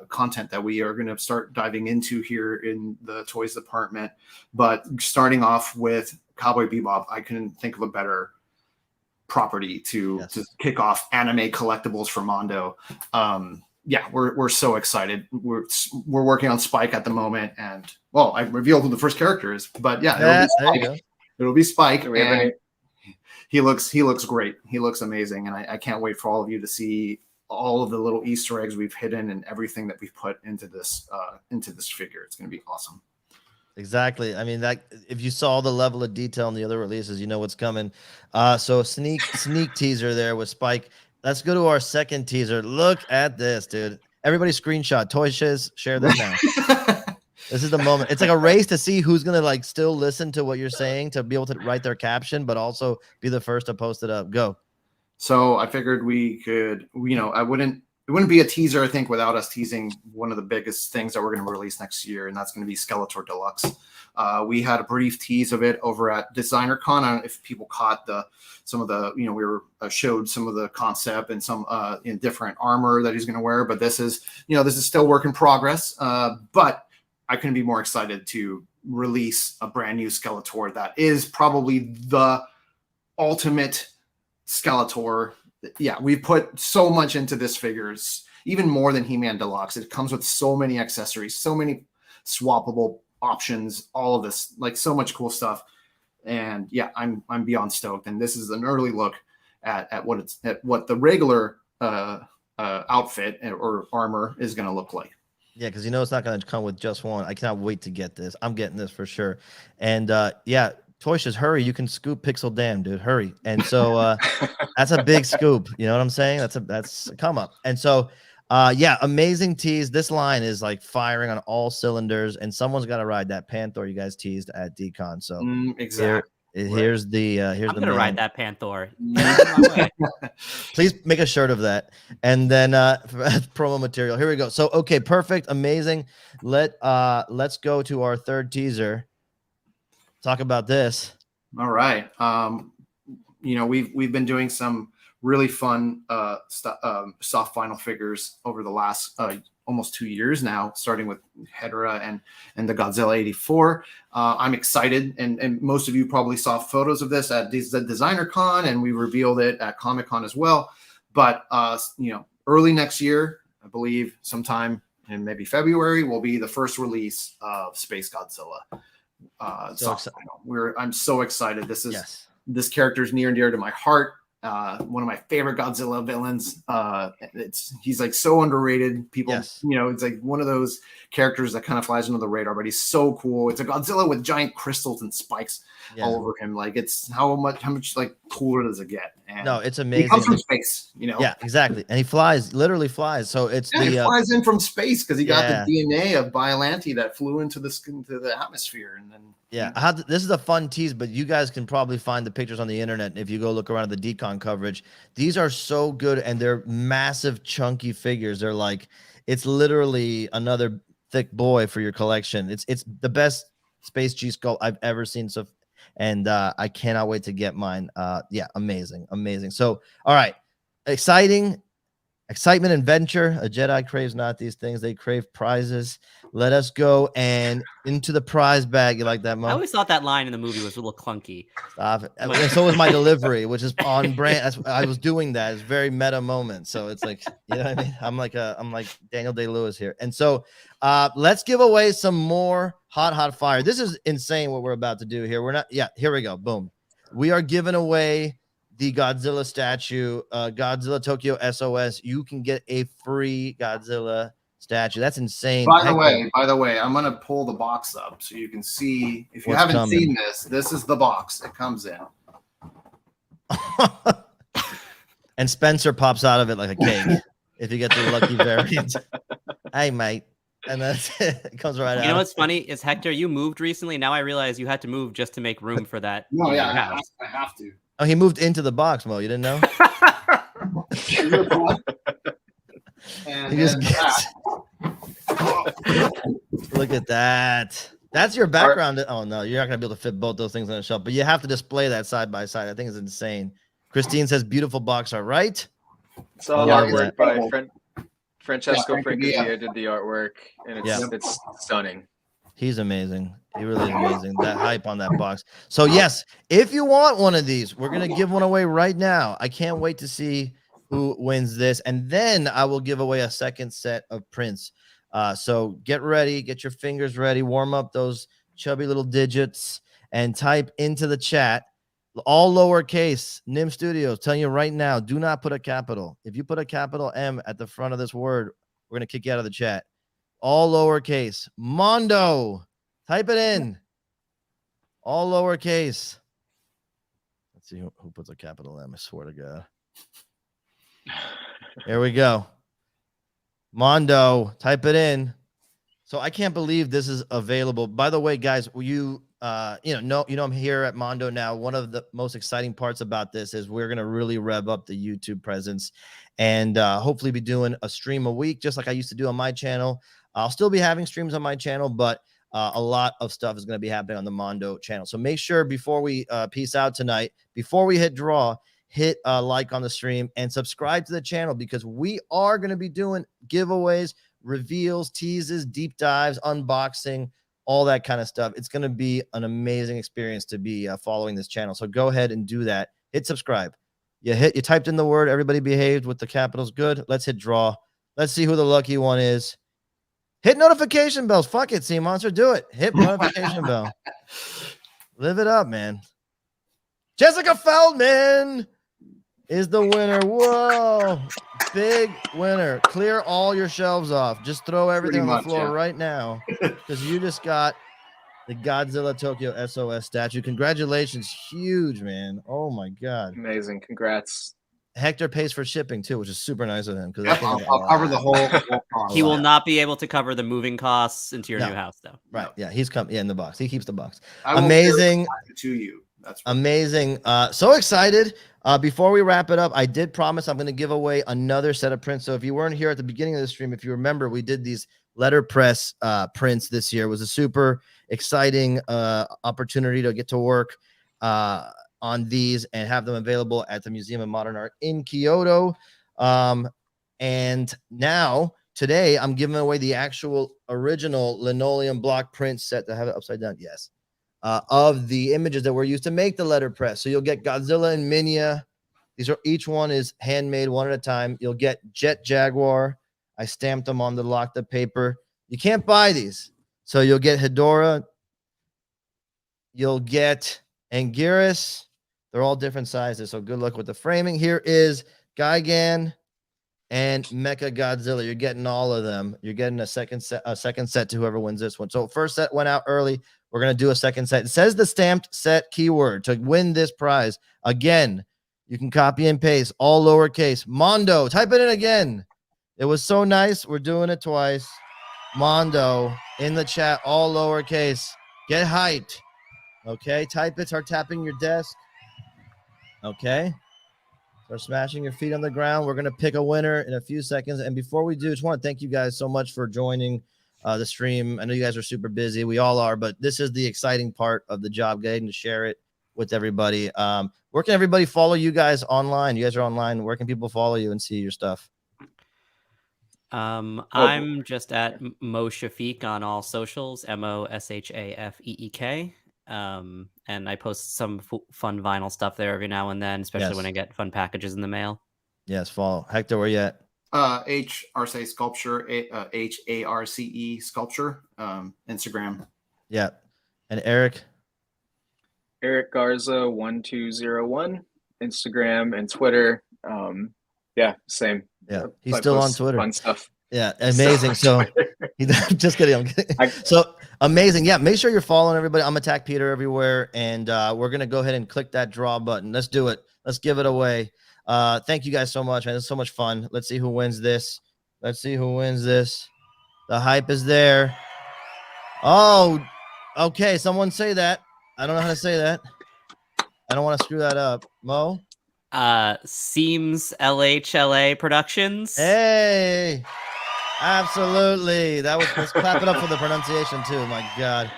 content that we are going to start diving into here in the toys department. But starting off with Cowboy Bebop, I couldn't think of a better property to kick off anime collectibles for Mondo. Yeah, we're so excited. We're working on Spike at the moment, and well, I revealed who the first character is, but yeah, it'll be Spike. And he looks great. He looks amazing, and I can't wait for all of you to see all of the little Easter eggs we've hidden and everything that we've put into this figure. It's going to be awesome. Exactly. I mean, that if you saw the level of detail in the other releases, you know what's coming. So sneak teaser there with Spike. Let's go to our second teaser. Look at this, dude. Everybody screenshot. Toy Shiz, share this now. This is the moment. It's like a race to see who's going to like still listen to what you're saying to be able to write their caption, but also be the first to post it up. Go. So I figured we could, it wouldn't be a teaser, I think, without us teasing one of the biggest things that we're going to release next year, and that's going to be Skeletor Deluxe. We had a brief tease of it over at Designer Con. I don't know if people caught some of the, we were showed some of the concept and some in different armor that he's going to wear. But this is still work in progress. But I couldn't be more excited to release a brand new Skeletor that is probably the ultimate Skeletor. Yeah, we put so much into this figures, even more than He-Man Deluxe. It comes with so many accessories, so many swappable options, all of this, like so much cool stuff. And yeah, I'm beyond stoked. And this is an early look at what the regular outfit or armor is going to look like. Yeah, because you know it's not going to come with just one. I cannot wait to get this. I'm getting this for sure. And yeah, Toyshes, hurry! You can scoop Pixel Dam, dude. Hurry! And so that's a big scoop. You know what I'm saying? That's a come up. And so yeah, amazing tease. This line is like firing on all cylinders, and someone's got to ride that Panther you guys teased at DCon. So Exactly. here's the here's I'm the gonna man. ride that Panther. Please make a shirt of that, and then promo material. Here we go. So okay, perfect, amazing. Let's go to our third teaser. Talk about this. All right. You know, we've been doing some really fun soft vinyl figures over the last almost 2 years now, starting with Hedorah and the Godzilla 84. I'm excited, and most of you probably saw photos of this at the Designer Con, and we revealed it at Comic Con as well. But you know, early next year, I believe sometime in maybe February, will be the first release of Space Godzilla. I'm so excited. This character is near and dear to my heart. One of my favorite Godzilla villains. He's like so underrated. People, you know, it's like one of those characters that kind of flies under the radar, but he's so cool. It's a Godzilla with giant crystals and spikes all over him. Like, it's how much like cooler does it get? And no, it's amazing. He comes from space, you know. Yeah, exactly. And he literally flies. So he flies in from space because he got the DNA of Biollante that flew into the atmosphere, and then. Yeah, this is a fun tease, but you guys can probably find the pictures on the internet if you go look around at the DCon coverage. These are so good, and they're massive, chunky figures. They're like, it's literally another thick boy for your collection. It's the best Space G sculpt I've ever seen. So, and I cannot wait to get mine. Yeah, amazing. So, all right, excitement, adventure. A Jedi craves not these things; they crave prizes. Let us go and into the prize bag. You like that, Mo? I always thought that line in the movie was a little clunky. Stop it. And so was my delivery, which is on brand. I was doing that. It's very meta moment. So it's like, you know what I mean? I'm like Daniel Day-Lewis here. And so let's give away some more hot fire. This is insane what we're about to do here. Here we go. Boom. We are giving away the Godzilla statue, Godzilla Tokyo SOS. You can get a free Godzilla statue. That's insane. By the way, I'm gonna pull the box up so you can see. If you haven't seen this is the box it comes in. And Spencer pops out of it like a cake if you get the lucky variant. Hey, mate. And that's it comes right out. You know what's funny is, Hector, you moved recently. Now I realize you had to move just to make room for that. No, yeah, I have to. Oh, he moved into the box, Mo. You didn't know? And look at that. That's your background. Oh no, you're not gonna be able to fit both those things on the shelf, but you have to display that side by side. I think it's insane. Christine says beautiful box art, right? It's all artwork by Francesco Francavilla did the artwork, and it's stunning. He's amazing. He really is amazing. That hype on that box. So yes, if you want one of these, we're gonna give one away right now. I can't wait to see who wins this, and then I will give away a second set of prints. So get ready, get your fingers ready, warm up those chubby little digits, and type into the chat, all lowercase, Nim Studios, telling you right now, do not put a capital. If you put a capital M at the front of this word, we're going to kick you out of the chat. All lowercase, Mondo, type it in. All lowercase. Let's see who puts a capital M, I swear to God. Here we go. Mondo, type it in. So I can't believe this is available. By the way, guys, you know I'm here at Mondo now. One of the most exciting parts about this is we're gonna really rev up the YouTube presence, and hopefully be doing a stream a week, just like I used to do on my channel. I'll still be having streams on my channel, but a lot of stuff is going to be happening on the Mondo channel. So make sure before we peace out tonight, before we hit draw, hit like on the stream and subscribe to the channel, because we are going to be doing giveaways, reveals, teases, deep dives, unboxing, all that kind of stuff. It's going to be an amazing experience to be following this channel. So go ahead and do that. Hit subscribe. You typed in the word, everybody behaved with the capitals. Good. Let's hit draw. Let's see who the lucky one is. Hit notification bells. Fuck it, Sea Monster. Do it. Hit notification bell. Live it up, man. Jessica Feldman is the winner. Whoa, big winner. Clear all your shelves off. Just throw everything on the floor right now because you just got the Godzilla Tokyo SOS statue. Congratulations. Huge, man. Oh my God. Amazing. Congrats. Hector pays for shipping too, which is super nice of him because Yep, I'll cover the whole cost. He will not be able to cover the moving costs into your No. new house, though. Right. Yeah. He's come in the box. He keeps the box. I will Amazing. carry it to you. That's Amazing. So excited. Before we wrap it up, I did promise I'm going to give away another set of prints. So if you weren't here at the beginning of the stream, if you remember, we did these letterpress prints this year. It was a super exciting opportunity to get to work on these and have them available at the Museum of Modern Art in Kyoto. And now today I'm giving away the actual original linoleum block print set to have it upside down. Yes. Of the images that were used to make the letterpress. So you'll get Godzilla and Minya. These are each one is handmade one at a time. You'll get Jet Jaguar. I stamped them on the locked up paper. You can't buy these. So you'll get Hedorah. You'll get Anguirus. They're all different sizes. So good luck with the framing. Here is Gigan and Mecha Godzilla. You're getting all of them. You're getting a second set to whoever wins this one. So first set went out early. We're going to do a second set. It says the stamped set keyword to win this prize. Again, you can copy and paste all lowercase. Mondo, type it in again. It was so nice. We're doing it twice. Mondo in the chat, all lowercase. Get hyped. Okay, type it. Start tapping your desk. Okay. Start smashing your feet on the ground. We're going to pick a winner in a few seconds. And before we do, I just want to thank you guys so much for joining the stream. I know you guys are super busy. We all are, but this is the exciting part of the job, getting to share it with everybody. Where can everybody follow you guys online? You guys are online. Where can people follow you and see your stuff? I'm just at Mo Shafiq on all socials, MOSHAFEEK. And I post some fun vinyl stuff there every now and then, especially when I get fun packages in the mail. Yes, follow. Hector, where you at? HRCE Sculpture, HARCE Sculpture, Instagram. Yeah. And Eric? Eric Garza 1201, Instagram and Twitter. Yeah, same. Yeah, he's still on Twitter. Fun stuff. Yeah, amazing. So just kidding. I'm kidding. So amazing. Yeah, make sure you're following everybody. I'm Attack Peter everywhere, and we're gonna go ahead and click that draw button. Let's do it. Let's give it away. Thank you guys so much, man. It's so much fun. Let's see who wins this. Let's see who wins this. The hype is there. Oh, okay. Someone say that. I don't know how to say that. I don't want to screw that up. Mo? Seems LHLA Productions. Hey, absolutely. That was, let's clap it up for the pronunciation too. My God.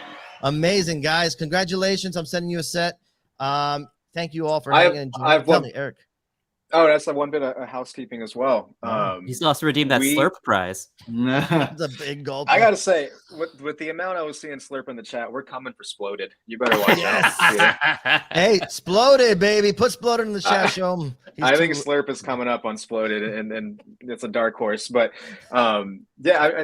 Amazing, guys. Congratulations. I'm sending you a set. Thank you all for hanging. Tell me, Eric. Oh, that's one bit of housekeeping as well. You still have to redeem that Slurp prize. It's a big gulp. I gotta say, with the amount I was seeing Slurp in the chat, we're coming for Sploded. You better watch out. Hey, Sploded, baby. Put Sploded in the chat. Show him. I think Slurp is coming up on Sploded, and it's a dark horse. But yeah,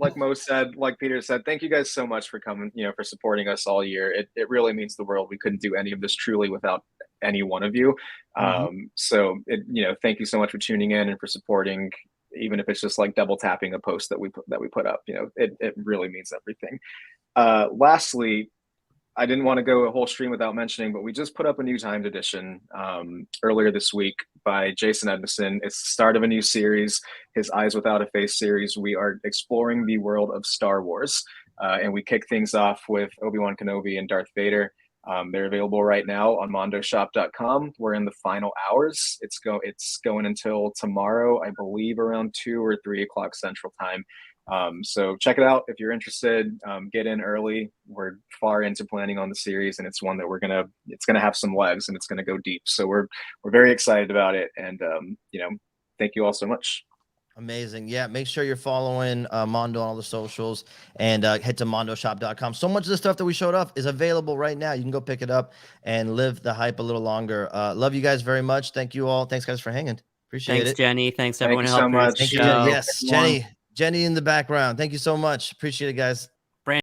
like Mo said, like Peter said, thank you guys so much for coming. For supporting us all year. It really means the world. We couldn't do any of this truly without any one of you. So thank you so much for tuning in and for supporting, even if it's just like double tapping a post that we put up. It really means everything. Lastly, I didn't want to go a whole stream without mentioning, but we just put up a new timed edition earlier this week by Jason Edmondson. It's the start of a new series, his Eyes Without a Face series. We are exploring the world of Star Wars, and we kick things off with Obi-Wan Kenobi and Darth Vader. They're available right now on mondoshop.com. We're in the final hours. It's going until tomorrow, I believe, around 2 or 3 o'clock Central Time. So check it out if you're interested. Get in early. We're far into planning on the series, and it's one that it's gonna have some legs and it's gonna go deep. So we're very excited about it, and thank you all so much. Amazing. Yeah, make sure you're following Mondo on all the socials, and head to mondoshop.com. So much of the stuff that we showed off is available right now. You can go pick it up and live the hype a little longer. Love you guys very much. Thank you all. Thanks, guys, for hanging. Appreciate it. Thanks, Jenny. Thanks, everyone. Thank you so much. Thank you, Jenny in the background. Thank you so much. Appreciate it, guys.